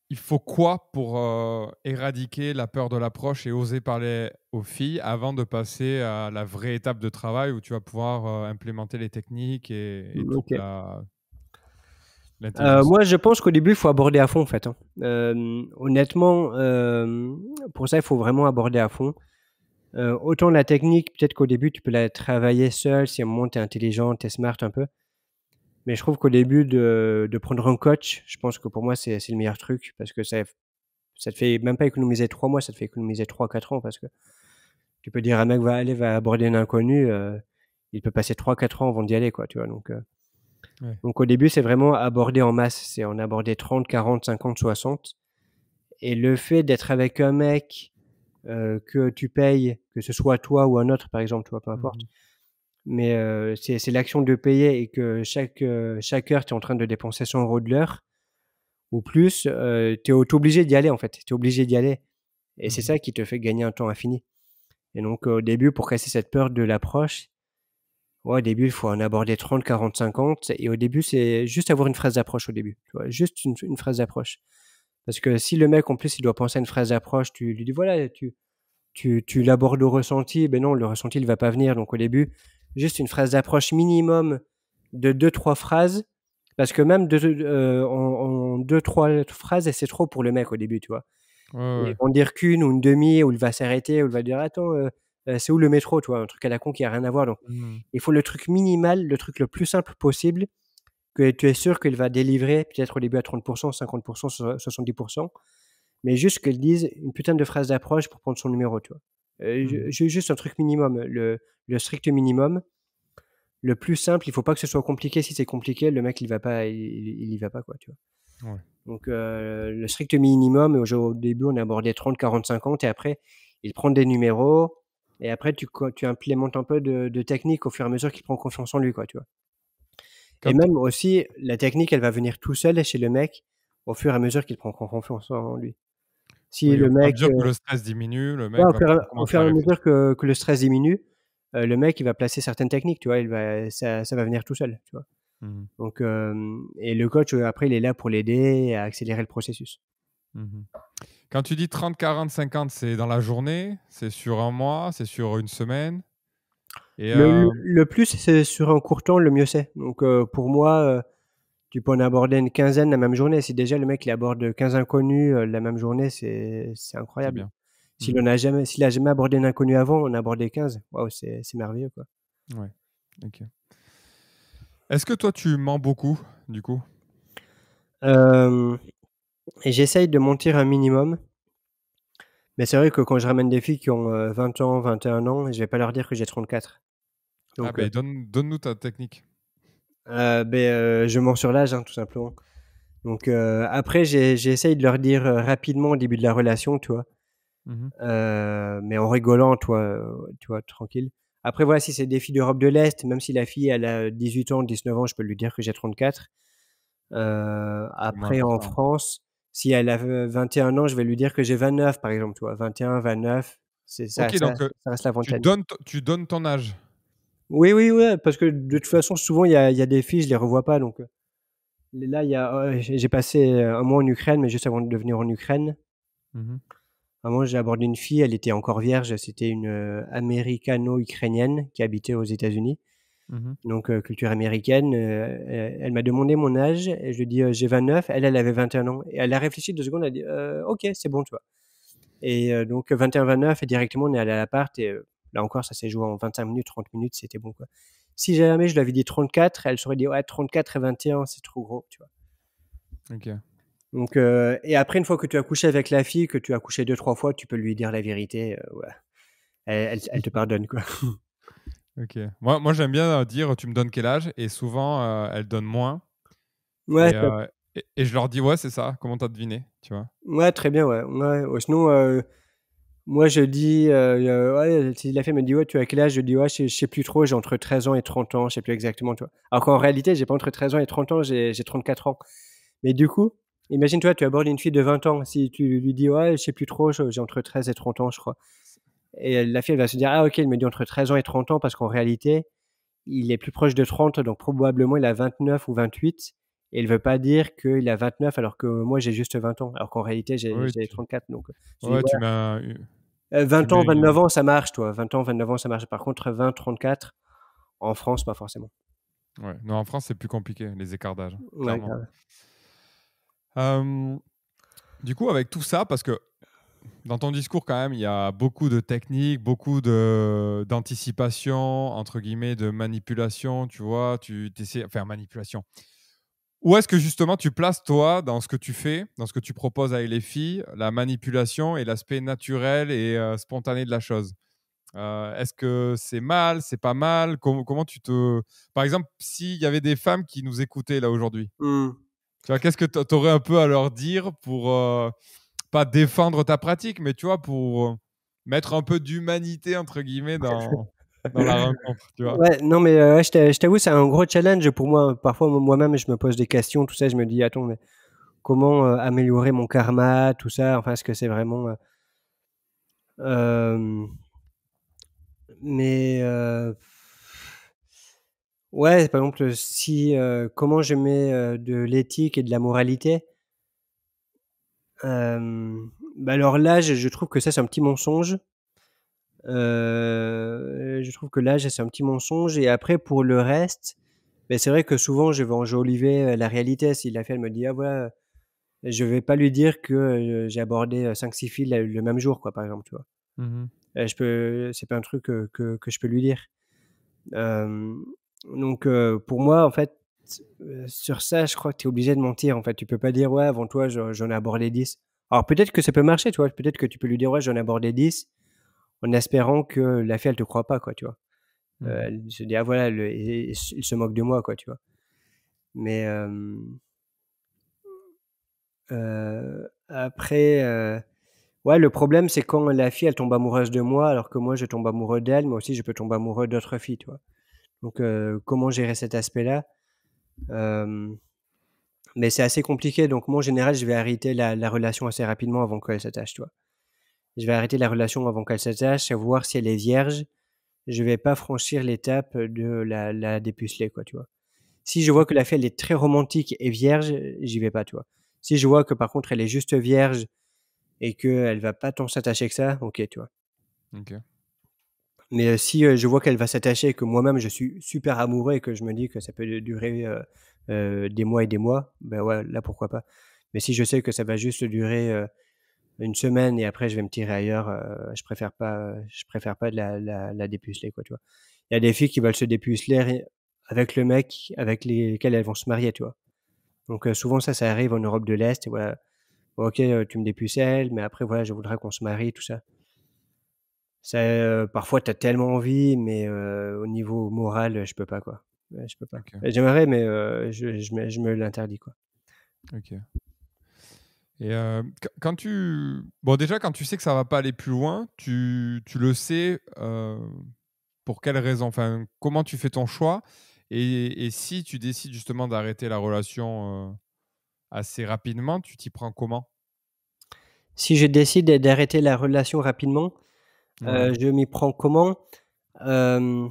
il faut quoi pour, éradiquer la peur de l'approche et oser parler aux filles avant de passer à la vraie étape de travail où tu vas pouvoir, implémenter les techniques et toute OK. l'intelligence? Moi, je pense qu'au début, il faut aborder à fond, en fait, hein. Honnêtement, pour ça, il faut vraiment aborder à fond. Autant la technique, peut-être qu'au début, tu peux la travailler seul si à un moment tu es intelligent, tu es smart un peu. Mais je trouve qu'au début de prendre un coach, je pense que pour moi, c'est le meilleur truc parce que ça te fait même pas économiser 3 mois, ça te fait économiser 3-4 ans parce que tu peux dire à un mec: va aborder un inconnu», il peut passer 3-4 ans avant d'y aller, quoi, tu vois? Ouais. Donc au début, c'est vraiment aborder en masse, c'est en aborder 30-40-50-60 et le fait d'être avec un mec, que tu payes, que ce soit toi ou un autre, par exemple, tu vois? Peu importe. Mmh. Mais c'est l'action de payer et que chaque heure, tu es en train de dépenser 100 € de l'heure ou plus, tu es obligé d'y aller, en fait. Tu es obligé d'y aller et c'est Mmh. ça qui te fait gagner un temps infini et donc au début, pour casser cette peur de l'approche, ouais, au début, il faut en aborder 30-40-50 et au début, c'est juste avoir une phrase d'approche au début, tu vois? Juste une phrase d'approche. Parce que si le mec, en plus, il doit penser à une phrase d'approche, tu lui dis: «Voilà, tu l'abordes au ressenti», ben non, le ressenti, il va pas venir. Donc au début, juste une phrase d'approche minimum de 2-3 phrases, parce que même en 2-3 phrases, c'est trop pour le mec au début, tu vois? Ouais, ouais, Et ouais. en dire qu'1 ou une demi où il va s'arrêter, où il va dire: «Attends, c'est où le métro?» Tu vois? Un truc à la con qui a rien à voir. Donc Mmh. il faut le truc minimal, le truc le plus simple possible, que tu es sûr qu'il va délivrer, peut-être au début à 30 50 70, mais juste qu'il dise une putain de phrase d'approche pour prendre son numéro, tu vois? Mmh. Juste un truc minimum, le strict minimum, le plus simple, il faut pas que ce soit compliqué. Si c'est compliqué, le mec il va pas, il y va pas, quoi, tu vois? Ouais. Donc le strict minimum, au début, on a abordé 30-40-50 et après, il prend des numéros et après tu implémentes un peu de technique au fur et à mesure qu'il prend confiance en lui, quoi, tu vois? Et Quand même aussi, la technique, elle va venir tout seul chez le mec, au fur et à mesure qu'il prend confiance en lui. Si Oui, au le fur et à mec, mesure que le stress diminue, le ouais, mec va pouvoir au commencer fur à et à réfléchir. mesure que le stress diminue, le mec, il va placer certaines techniques, tu vois? Ça va venir tout seul, tu vois? Mmh. Donc et le coach, après, il est là pour l'aider à accélérer le processus. Mmh. Quand tu dis 30-40-50, c'est dans la journée? C'est sur un mois? C'est sur une semaine? Et Le plus c'est sur un court temps, le mieux c'est. Donc pour moi, tu peux en aborder une quinzaine la même journée. Si déjà le mec, il aborde 15 inconnus, la même journée, c'est c'est incroyable. bien. Mmh. S'il a jamais abordé un inconnu avant, en aborder 15, waouh, c'est merveilleux, quoi. Ouais, OK. Est-ce que toi, tu mens beaucoup, du coup? Hem Et j'essaye de mentir un minimum. Mais c'est vrai que quand je ramène des filles qui ont 20 ans, 21 ans, je vais pas leur dire que j'ai 34. Ah Donc, ben donne-nous ta technique. je mens sur l'âge, hein, tout simplement. Donc, après, j'essaye de leur dire rapidement au début de la relation, tu vois. Mhm. Mais en rigolant, tu vois, tranquille. Après, voilà, si c'est des filles d'Europe de l'Est, même si la fille, elle a 18 ans, 19 ans, je peux lui dire que j'ai 34. C'est moins Après, en important. France, si elle a 21 ans, je vais lui dire que j'ai 29, par exemple, tu vois. 21, 29, c'est ça, Ok, donc ça reste la tu vingtaine. donnes, tu donnes ton âge. Oui, oui, ouais, parce que de toute façon, souvent, il y a des filles, je les revois pas. Donc là, j'ai passé un mois en Ukraine, mais juste avant de venir en Ukraine. Mhm. À un moment, j'ai abordé une fille, elle était encore vierge, c'était une américano-ukrainienne qui habitait aux États-Unis, Mhm. donc culture américaine. Elle m'a demandé mon âge et je lui ai dit j'ai 29, elle avait 21 ans. Et elle a réfléchi 2 secondes, elle a dit ok, c'est bon, tu vois. Et donc 21-29, et directement on est allé à l'appart, et là encore, ça s'est joué en 25 minutes, 30 minutes, c'était bon, quoi. Si jamais je lui avais dit 34, elle serait dit ouais, 34 et 21, c'est trop gros, tu vois. Ok. Donc, et après, une fois que tu as couché avec la fille, que tu as couché 2, 3 fois, tu peux lui dire la vérité. Ouais. Elle te pardonne, quoi. Ok. Moi j'aime bien dire tu me donnes quel âge et souvent elles donnent moins Ouais, et, top. et je leur dis ouais c'est ça. Comment t'as deviné, tu vois? Ouais, très bien, ouais. Ouais. Ouais, sinon, moi, je dis, ouais, si la fille me dit, ouais, tu as quel âge? Je dis, ouais, je sais plus trop, j'ai entre 13 ans et 30 ans, je sais plus exactement, tu vois. Alors qu'en réalité, j'ai pas entre 13 ans et 30 ans, j'ai 34 ans. Mais du coup, imagine, toi, tu abordes une fille de 20 ans. Si tu lui dis, ouais, je sais plus trop, j'ai entre 13 et 30 ans, je crois. Et la fille, elle va se dire, ah, ok, il me dit entre 13 ans et 30 ans parce qu'en réalité, il est plus proche de 30, donc probablement il a 29 ou 28. Et il veut pas dire qu'il a 29 alors que moi j'ai juste 20 ans. Alors qu'en réalité Oui, j'ai 34. Donc je dis ouais, tu voilà. mets 20 tu ans, mets 29 ans, ça marche, toi. 20 ans, 29 ans, ça marche. Par contre, 20, 34, en France, pas forcément. ouais. Non, en France c'est plus compliqué les écarts d'âge, Ouais, clairement. grave. Euh, du coup avec tout ça parce que dans ton discours, quand même, il y a beaucoup de techniques, beaucoup d'anticipation, entre guillemets, de manipulation, tu vois, tu essaies, enfin, manipulation. Où est-ce que justement tu places, toi, dans ce que tu fais, dans ce que tu proposes avec les filles, la manipulation et l'aspect naturel et spontané de la chose? Est-ce que c'est mal, c'est pas mal? Comment tu te... Par exemple, s'il y avait des femmes qui nous écoutaient là aujourd'hui, Hmm. tu vois, qu'est-ce que tu aurais un peu à leur dire pour pas défendre ta pratique, mais tu vois, pour mettre un peu d'humanité, entre guillemets, dans la rencontre, tu vois. Ouais, non, mais ouais, je t'avoue, c'est un gros challenge pour moi. Parfois, moi-même, je me pose des questions, tout ça. Je me dis, attends, mais comment améliorer mon karma, tout ça. Enfin, est-ce que c'est vraiment. Euh, mais ouais, par exemple, si comment je mets de l'éthique et de la moralité. Bah alors là, je trouve que ça, c'est un petit mensonge. Je trouve que l'âge, c'est un petit mensonge. Et après, pour le reste, beh, c'est vrai que souvent, je vais enjoliver la réalité. Si la fille, elle me dit, ah voilà, je vais pas lui dire que j'ai abordé 5-6 filles le même jour, quoi, par exemple, tu vois. Mhm. C'est pas un truc que je peux lui dire. Euh, donc, pour moi, en fait, sur ça, je crois que tu es obligé de mentir. En fait, tu peux pas dire, ouais, avant toi, j'en ai abordé 10. Alors, peut-être que ça peut marcher, tu vois. Peut-être que tu peux lui dire, ouais, j'en ai abordé 10 en espérant que la fille, elle te croit pas, quoi, tu vois. Mhm. Elle se dit: «Ah voilà, il se moque de moi», quoi, tu vois? Mais, après, ouais, le problème, c'est quand la fille, elle tombe amoureuse de moi, alors que moi, je tombe amoureux d'elle. Moi aussi, je peux tomber amoureux d'autres filles, tu vois? Donc, comment gérer cet aspect-là? Hem, mais c'est assez compliqué. Donc moi, en général, je vais arrêter la relation assez rapidement avant qu'elle s'attache, tu vois? Je vais arrêter la relation avant qu'elle s'attache, voir si elle est vierge. Je vais pas franchir l'étape de la dépuceler, quoi, tu vois? Si je vois que Ok. la fille, elle est très romantique et vierge, j'y vais pas, tu vois? Si je vois que par contre elle est juste vierge et qu'elle va pas tant s'attacher que ça, OK, tu vois? Ok. Mais, si, je vois qu'elle va s'attacher et que moi-même je suis super amoureux et que je me dis que ça peut durer, des mois et des mois, ben ouais, là pourquoi pas. Mais si je sais que ça va juste durer, 1 semaine et après je vais me tirer ailleurs, je préfère pas de la dépuceler, quoi, tu vois? Il y a des filles qui veulent se dépuceler avec le mec avec lesquels elles vont se marier, tu vois? Donc souvent ça arrive en Europe de l'Est et voilà. OK, tu me dépucelles, mais après voilà, je voudrais qu'on se marie, tout ça. Ça, parfois tu as tellement envie, mais au niveau moral, je peux pas, quoi. Ouais, je peux pas. OK, J'aimerais, mais je me l'interdis, quoi. OK. Et quand tu bon, déjà, quand tu sais que ça va pas aller plus loin, tu le sais, pour quelle raison? Enfin, comment tu fais ton choix? Et si tu décides justement d'arrêter la relation, assez rapidement, tu t'y prends comment? Si je décide d'arrêter la relation rapidement, Ouais, je m'y prends comment? Hem,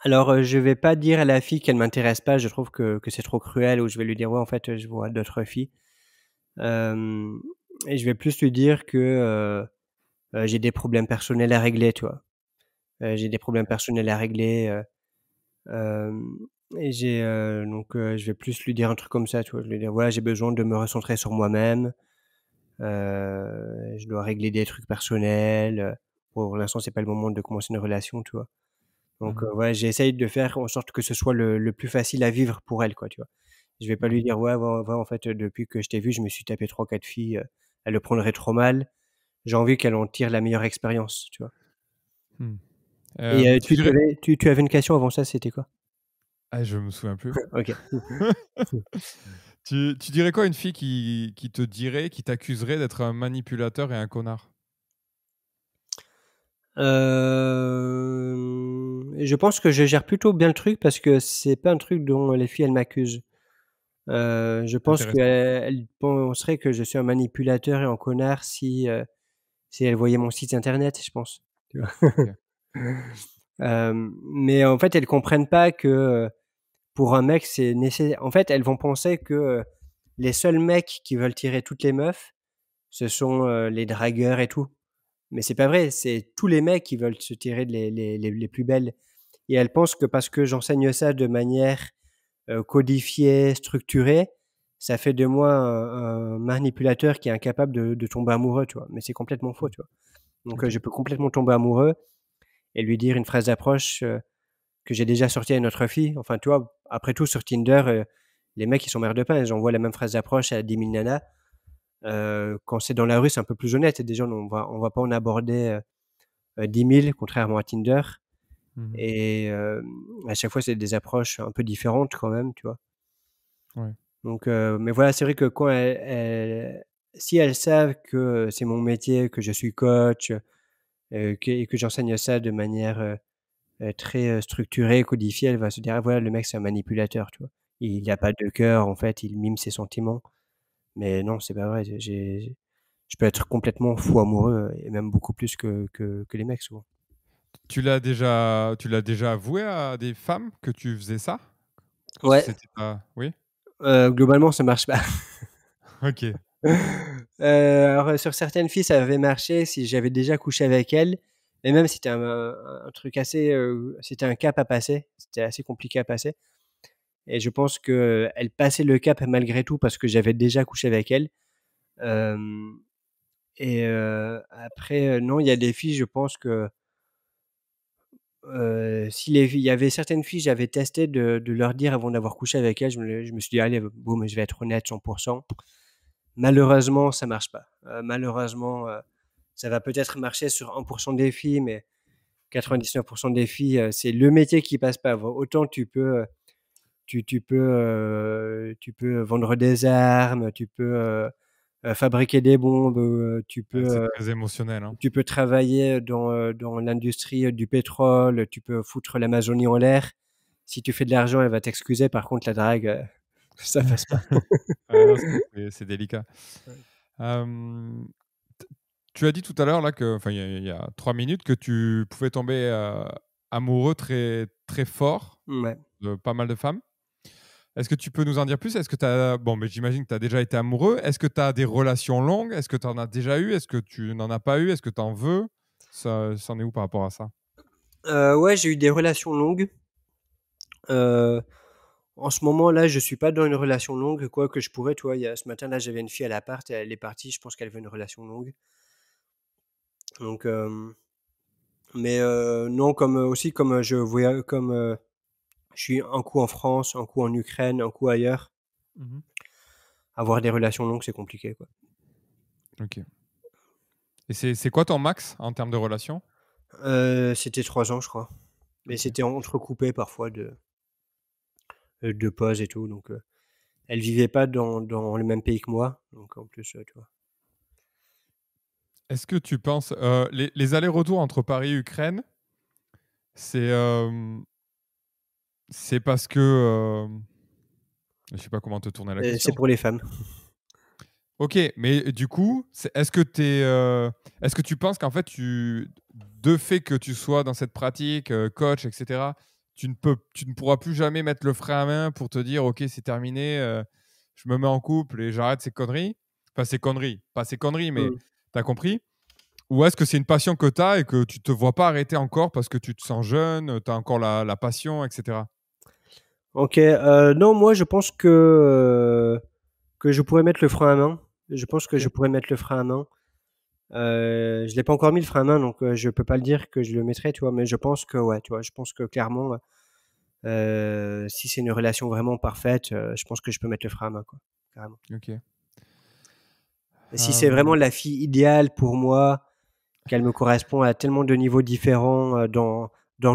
alors, je vais pas dire à la fille qu'elle m'intéresse pas, je trouve que c'est trop cruel, ou je vais lui dire: «Ouais, en fait, je vois d'autres filles». Hem et je vais plus lui dire que, j'ai des problèmes personnels à régler, tu vois? J'ai des problèmes personnels à régler, hem et je vais plus lui dire un truc comme ça, tu vois? Je vais lui dire: «Voilà, j'ai besoin de me recentrer sur moi-même, je dois régler des trucs personnels, pour l'instant, c'est pas le moment de commencer une relation», tu vois? Donc mmh ouais, j'essaye de faire en sorte que ce soit le plus facile à vivre pour elle, quoi, tu vois? Je vais pas lui mmh dire: «Ouais, en fait, depuis que je t'ai vu, je me suis tapé 3-4 filles», elle le prendrait trop mal. J'ai envie qu'elle en tire la meilleure expérience, tu vois? mmh. Et Tu dirais tu avais une question avant ça, c'était quoi? ah, je me souviens plus. OK. Tu dirais quoi à une fille qui te dirait, qui t'accuserait d'être un manipulateur et un connard? Je pense que je gère plutôt bien le truc parce que c'est pas un truc dont les filles, elles m'accusent. Je pense Intéressant. qu'elles penseraient que je suis un manipulateur et un connard si elles voyaient mon site internet, je pense, tu vois? OK. Mais en fait, elles comprennent pas que, pour un mec, c'est nécessaire. En fait, elles vont penser que, les seuls mecs qui veulent tirer toutes les meufs, ce sont, les dragueurs et tout. Mais c'est pas vrai, c'est tous les mecs qui veulent se tirer les plus belles, et elles pensent que parce que j'enseigne ça de manière, codifiée, structurée, ça fait de moi un manipulateur qui est incapable de tomber amoureux, tu vois? Mais c'est complètement faux, Mmh. tu vois? Donc OK. je peux complètement tomber amoureux et lui dire une phrase d'approche, que j'ai déjà sortie à une autre fille. Enfin, tu vois? Après tout sur Tinder, les mecs ils sont mère de pain, ils envoient la même phrase d'approche à 10 000 nanas. Quand c'est dans la rue, c'est un peu plus honnête. Déjà on va pas en aborder, 10 000 contrairement à Tinder, Mmh. et à chaque fois, c'est des approches un peu différentes quand même, tu vois? Ouais. Donc mais voilà, c'est vrai que quand si elles savent que c'est mon métier, que je suis coach, et que j'enseigne ça de manière, très, structurée, codifiée, elle va se dire: «Ah voilà, le mec, c'est un manipulateur», tu vois? Il a pas de cœur, en fait, il mime ses sentiments. Mais non, c'est pas vrai, je peux être complètement fou amoureux, et même beaucoup plus que les mecs souvent. Tu l'as déjà avoué à des femmes que tu faisais ça? Ouais, C'était pas oui? globalement, ça marche pas. OK. Alors, sur certaines filles, ça avait marché si j'avais déjà couché avec elles, et même c'était un truc assez, c'était un cap à passer, c'était assez compliqué à passer, et je pense qu'elles passaient le cap malgré tout parce que j'avais déjà couché avec elles. Hem et après, non, il y a des filles, je pense que, si les filles il y avait certaines filles, j'avais testé de leur dire avant d'avoir couché avec elles, je me suis dit: «Allez, boum, je vais être honnête 100%». Malheureusement, ça marche pas. Malheureusement, ça va peut-être marcher sur 1 des filles, mais Mmh. 99 des filles, c'est le métier qui passe pas. Autant tu peux vendre des armes, tu peux, fabriquer des bombes, Ouais, c'est très émotionnel, hein. tu peux travailler dans l'industrie, du pétrole, tu peux foutre l'Amazonie en l'air. Si tu fais de l'argent, elle va t'excuser. Par contre, la drague, ça passe pas. Ah non, c'est délicat. Hem, t Tu as dit tout à l'heure là que enfin il y a 3 minutes que tu pouvais tomber, amoureux très très fort Ouais. de pas mal de femmes. Est-ce que tu peux nous en dire plus? Est-ce que tu as bon, mais j'imagine que tu as déjà été amoureux. Est-ce que tu as des relations longues? Est-ce que tu en as déjà eu? Est-ce que tu n'en as pas eu? Est-ce que tu en veux? Ça en est où par rapport à ça? Ouais, j'ai eu des relations longues. Heu, En ce moment là, je suis pas dans une relation longue, quoique je pourrais, tu vois? Il y a ce matin là, j'avais une fille à l'appart, elle est partie, je pense qu'elle veut une relation longue. Donc mais non, comme, aussi comme, je suis un coup en France, un coup en Ukraine, un coup ailleurs, Mmh. avoir des relations longues, c'est compliqué, quoi. Ok. Et c'est quoi ton max en termes de relation? C'était 3 ans, je crois. Mais Ok. c'était entrecoupé parfois de pauses et tout. Donc, elle vivait pas dans le même pays que moi. Donc, en plus, tu vois. Est-ce que tu penses les allers-retours entre Paris et Ukraine, c'est c'est parce que je sais pas comment te tourner la C'est question. pour les femmes. Ok, mais du coup, est-ce que tu penses qu'en fait, de fait que tu sois dans cette pratique, coach, etc., tu ne pourras plus jamais mettre le frein à main pour te dire, ok, c'est terminé, je me mets en couple et j'arrête ces conneries. Enfin, ces conneries, pas ces conneries, mais Mmh. tu as compris? Ou est-ce que c'est une passion que tu as et que tu te vois pas arrêter encore parce que tu te sens jeune, tu as encore la passion, etc. OK, non, moi, je pense que je pourrais mettre le frein à main. Je pense que Ok, je pourrais mettre le frein à main. Je l'ai pas encore mis le frein à main, donc je peux pas le dire que je le mettrai, tu vois? Mais je pense que ouais, tu vois? Je pense que clairement, si c'est une relation vraiment parfaite, je pense que je peux mettre le frein à main, quoi, carrément. ok. Et si c'est vraiment Euh, la fille idéale pour moi, qu'elle me correspond à tellement de niveaux différents, dans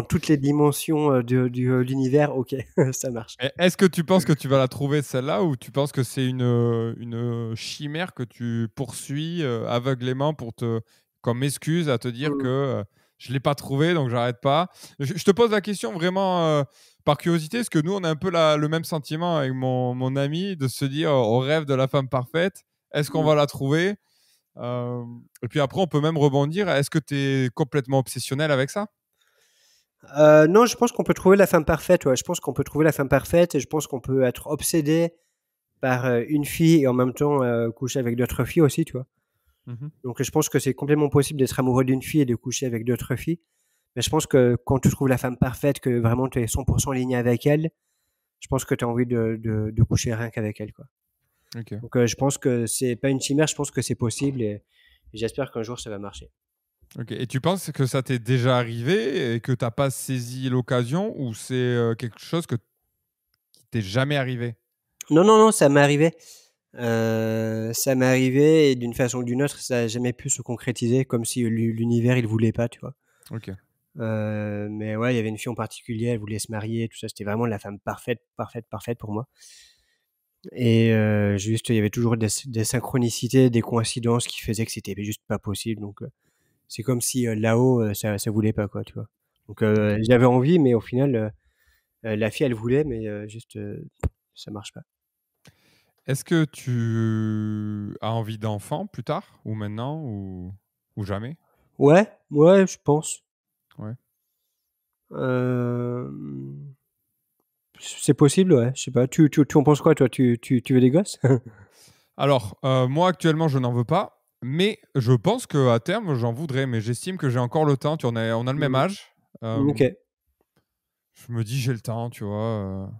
toutes les dimensions, de l'univers, OK, ça marche. Est-ce que tu penses que tu vas la trouver celle-là ou tu penses que c'est une chimère que tu poursuis aveuglément comme excuse à te dire que Mmh. je ne l'ai pas trouvée donc j'arrête pas. Je te pose la question vraiment par curiosité parce que nous on a un peu le même sentiment avec mon ami de se dire on rêve de la femme parfaite. Est-ce qu'on Mmh. va la trouver? Euh, et puis après on peut même rebondir. Est-ce que tu es complètement obsessionnel avec ça? Non, je pense qu'on peut trouver la femme parfaite, ouais. Je pense qu'on peut trouver la femme parfaite et je pense qu'on peut être obsédé par, une fille et en même temps, coucher avec d'autres filles aussi, tu vois? Mhm. Donc je pense que c'est complètement possible d'être amoureux d'une fille et de coucher avec d'autres filles. Mais je pense que quand tu trouves la femme parfaite, que vraiment tu es 100 aligné avec elle, je pense que tu as envie de coucher rien qu'avec elle, quoi. Ok. Donc je pense que c'est pas une chimère, je pense que c'est possible et j'espère qu'un jour ça va marcher. Ok. Et tu penses que ça t'est déjà arrivé et que t'as pas saisi l'occasion ou c'est quelque chose qui t'est jamais arrivé? Non, non, non, ça m'est arrivé. Ça m'est arrivé et d'une façon ou d'une autre, ça a jamais pu se concrétiser comme si l'univers il voulait pas, tu vois? Ok. Mais ouais, il y avait une fille en particulier, elle voulait se marier, tout ça, c'était vraiment la femme parfaite, parfaite, parfaite pour moi et juste, il y avait toujours des synchronicités, des coïncidences qui faisaient que c'était juste pas possible donc c'est comme si, là-haut, ça voulait pas quoi, tu vois? Donc Ok. j'avais envie mais au final, la fille elle voulait mais juste, ça marche pas. Est-ce que tu as envie d'enfant plus tard ou maintenant ou jamais? Ouais, ouais, je pense. Ouais. Hem, c'est possible, ouais, je sais pas. Tu en penses quoi toi? Tu veux des gosses? Alors, moi actuellement, je n'en veux pas, mais je pense qu'à terme, j'en voudrais, mais j'estime que j'ai encore le temps. On a le même Mmh. âge. OK. Je me dis, j'ai le temps, tu vois.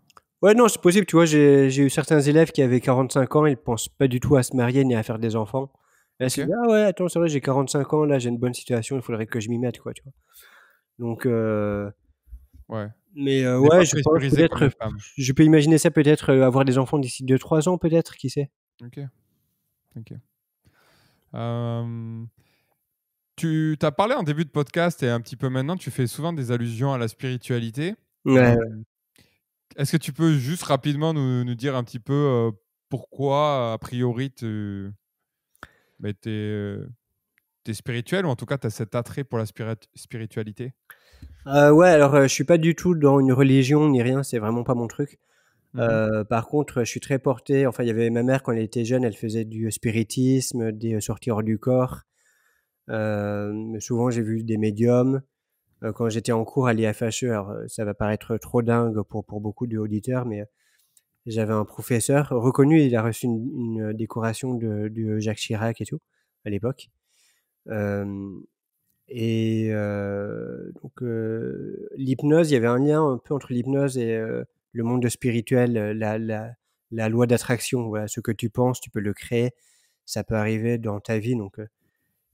Ouais, non, c'est possible, tu vois? J'ai eu certains élèves qui avaient 45 ans, ils pensent pas du tout à se marier ni à faire des enfants. Et là, Ok. c'est: «Ah ouais, attends, c'est vrai, j'ai 45 ans, là, j'ai une bonne situation, il faudrait que je m'y mette», quoi, tu vois? Donc Ouais. mais On n'est ouais, pas je pense pressurisé comme peut-être, les femmes. je peux imaginer ça peut-être, avoir des enfants d'ici 2-3 ans peut-être, qui sait? Ok. Ok. Euh, Tu t'as parlé en début de podcast et un petit peu maintenant, tu fais souvent des allusions à la spiritualité. Ouais, Euh, ouais. Est-ce que tu peux juste rapidement nous dire un petit peu pourquoi, a priori, t'es spirituel ou en tout cas tu as cet attrait pour la spiritualité? Ouais, alors, je suis pas du tout dans une religion ni rien, c'est vraiment pas mon truc. Mhm. Par contre, je suis très porté enfin, il y avait ma mère quand elle était jeune, elle faisait du spiritisme, des sorties hors du corps. Souvent j'ai vu des médiums. Quand j'étais en cours à l'IFHE, alors, ça va paraître trop dingue pour beaucoup d'auditeurs, mais, j'avais un professeur reconnu, il a reçu une décoration de Jacques Chirac et tout, à l'époque. Hem Et donc l'hypnose, il y avait un lien un peu entre l'hypnose et le monde spirituel, la loi d'attraction. Voilà, ce que tu penses, tu peux le créer. Ça peut arriver dans ta vie donc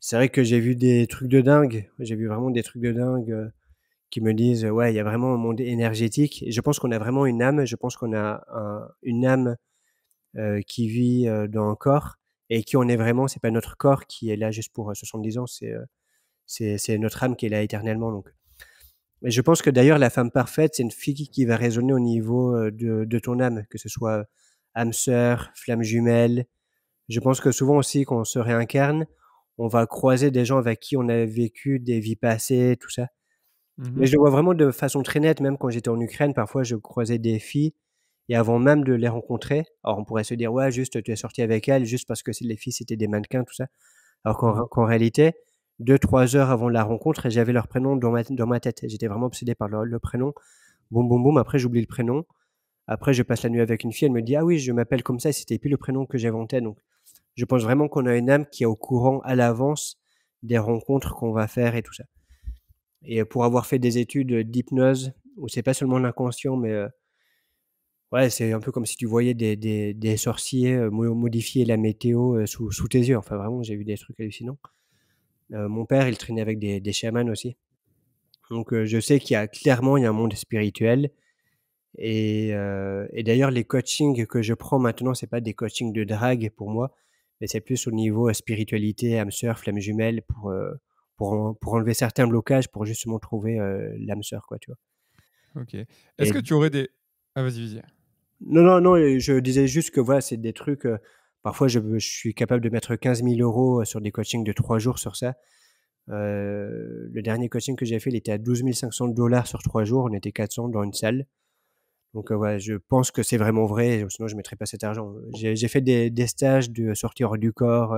c'est vrai que j'ai vu des trucs de dingue. J'ai vu vraiment des trucs de dingue, qui me disent: «Ouais, il y a vraiment un monde énergétique» et je pense qu'on a vraiment une âme. Je pense qu'on a une âme, qui vit, dans un corps et qui on est vraiment. C'est pas notre corps qui est là juste pour 70 ans, c'est notre âme qui est là éternellement. Donc, et je pense que d'ailleurs, la femme parfaite, c'est une fille qui va résonner au niveau de ton âme, que ce soit âme sœur, flamme jumelle. Je pense que souvent aussi, quand on se réincarne, on va croiser des gens avec qui on a vécu des vies passées, tout ça. Mais Mhm. je le vois vraiment de façon très nette, même quand j'étais en Ukraine, parfois je croisais des filles, et avant même de les rencontrer, alors on pourrait se dire, ouais, juste tu es sorti avec elles, juste parce que les filles c'était des mannequins, tout ça. Alors Mhm. qu'en réalité, 2, 3 heures avant la rencontre, j'avais leur prénom dans ma tête. J'étais vraiment obsédé par le prénom. Boum, boum, boum. Après, j'oublie le prénom. Après, je passe la nuit avec une fille. Elle me dit, ah oui, je m'appelle comme ça. C'était plus le prénom que j'avais en tête. Donc, je pense vraiment qu'on a une âme qui est au courant à l'avance des rencontres qu'on va faire et tout ça. Et pour avoir fait des études d'hypnose, où c'est pas seulement l'inconscient, mais ouais, c'est un peu comme si tu voyais des sorciers modifier la météo sous tes yeux. Enfin, vraiment, j'ai vu des trucs hallucinants. Mon père, il traînait avec des chamans aussi. Donc, je sais il y a un monde spirituel. Et d'ailleurs, les coachings que je prends maintenant, c'est pas des coachings de drague pour moi, mais c'est plus au niveau spiritualité, âme sœur, flamme jumelle, pour enlever certains blocages, pour justement trouver l'âme sœur, quoi, tu vois. Ok. Est-ce Et que tu aurais des... Ah, vas-y, vas-y. non, non, non, je disais juste que voilà, c'est des trucs. Parfois, je suis capable de mettre 15 000 € sur des coachings de 3 jours sur ça. Le dernier coaching que j'ai fait, il était à 12 500 $ sur 3 jours. On était 400 dans une salle. Donc, ouais, je pense que c'est vraiment vrai. Sinon, je ne mettrais pas cet argent. J'ai fait des stages de sortie hors du corps.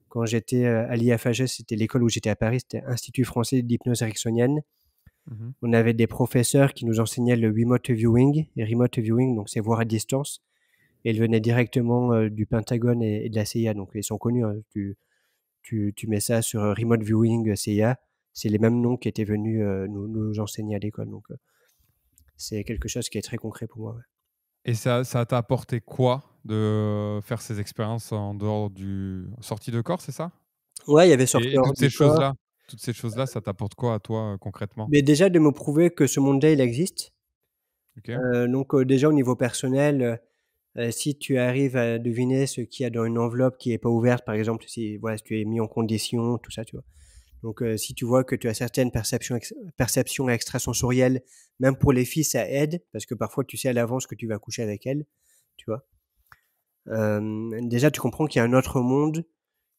Quand j'étais à l'IFHS, c'était l'école où j'étais à Paris. C'était Institut français d'hypnose ericksonienne. Mhm. On avait des professeurs qui nous enseignaient le remote viewing. Et remote viewing, donc c'est voir à distance. Et ils venaient directement du Pentagone et de la CIA. Donc, ils sont connus. Hein. Tu mets ça sur remote viewing CIA. C'est les mêmes noms qui étaient venus nous enseigner à l'école. Donc, c'est quelque chose qui est très concret pour moi. Ouais. Et ça t'a apporté quoi de faire ces expériences en dehors du sortie de corps, c'est ça? Ouais, il y avait sorti Et hors du corps. toutes ces choses-là, ça t'apporte quoi à toi, concrètement? Mais déjà de me prouver que ce monde-là, il existe. OK. Donc, déjà au niveau personnel, si tu arrives à deviner ce qu'il y a dans une enveloppe qui est pas ouverte, par exemple, si voilà, si tu es mis en condition, tout ça, tu vois? Donc, si tu vois que tu as certaines perceptions extrasensorielles, même pour les filles, ça aide parce que parfois tu sais à l'avance que tu vas coucher avec elles, tu vois? Déjà tu comprends qu'il y a un autre monde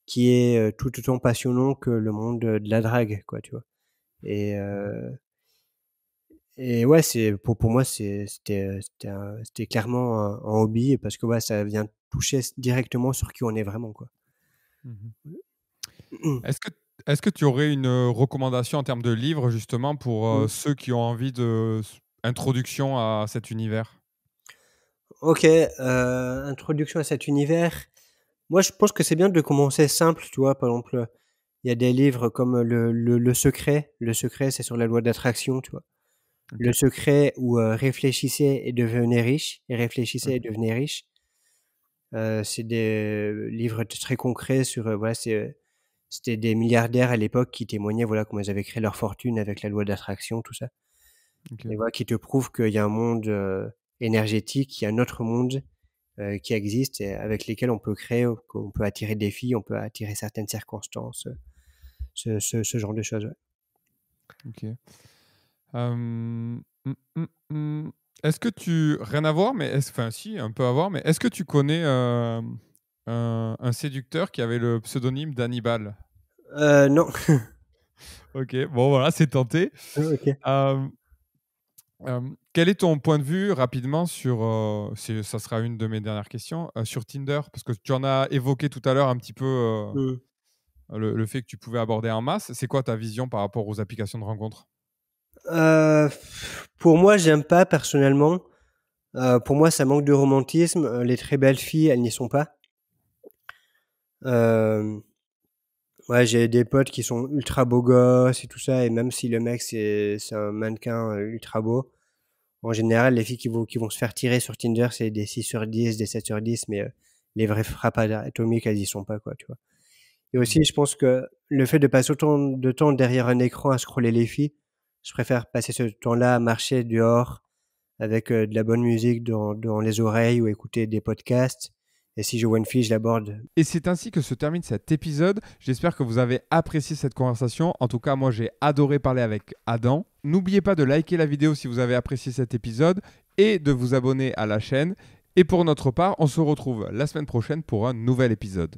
qui est, tout autant passionnant que le monde, de la drague, quoi, tu vois? Et Mmh. ouais, c'est pour moi, c'était clairement un hobby parce que, ouais, ça vient toucher directement sur qui on est vraiment, quoi. Mmh. Est-ce que est-ce que tu aurais une, recommandation en termes de livres justement pour, Mmh. ceux qui ont envie de introduction à cet univers? OK, introduction à cet univers. Moi, je pense que c'est bien de commencer simple, tu vois? Par exemple, il y a des livres comme, Le Secret. Le Secret, c'est sur la loi d'attraction, tu vois? Le OK. Secret ou, Réfléchissez et devenez riche et Réfléchissez et OK. devenez riche. C'est des livres très concrets sur, voilà, c'était des milliardaires à l'époque qui témoignaient, voilà, comment ils avaient créé leur fortune avec la loi d'attraction, tout ça. OK. Et voilà, qui te prouvent qu'il y a un monde, énergétique, il y a un autre monde, qui existe et avec lesquels on peut créer, qu'on peut attirer des filles, on peut attirer certaines circonstances, ce genre de choses, ouais. OK. Est-ce que tu rien à voir, mais enfin si, un peu à voir, mais est-ce que tu connais, un séducteur qui avait le pseudonyme d'Hannibal? Non. OK, bon voilà, c'est tenté. OK. Hem, Quel est ton point de vue rapidement sur, ça sera une de mes dernières questions, sur Tinder? Parce que tu en as évoqué tout à l'heure un petit peu, Mmh. le fait que tu pouvais aborder en masse. C'est quoi ta vision par rapport aux applications de rencontres? Heu, pour moi, j'aime pas personnellement. Pour moi, ça manque de romantisme. Les très belles filles, elles n'y sont pas. Hem, ouais, j'ai des potes qui sont ultra beaux gosses et tout ça et même si le mec c'est un mannequin, ultra beau, en général, les filles qui vont se faire tirer sur Tinder, c'est des 6/10, des 7/10, mais les vraies frappes atomiques, elles y sont pas, quoi, tu vois? Et Mmh. aussi, je pense que le fait de passer autant de temps derrière un écran à scroller les filles, je préfère passer ce temps-là à marcher dehors avec, de la bonne musique dans les oreilles ou écouter des podcasts Et si je vois une fille, je l'aborde. Et c'est ainsi que se termine cet épisode. J'espère que vous avez apprécié cette conversation. En tout cas, moi, j'ai adoré parler avec Adam. N'oubliez pas de liker la vidéo si vous avez apprécié cet épisode et de vous abonner à la chaîne. Et pour notre part, on se retrouve la semaine prochaine pour un nouvel épisode.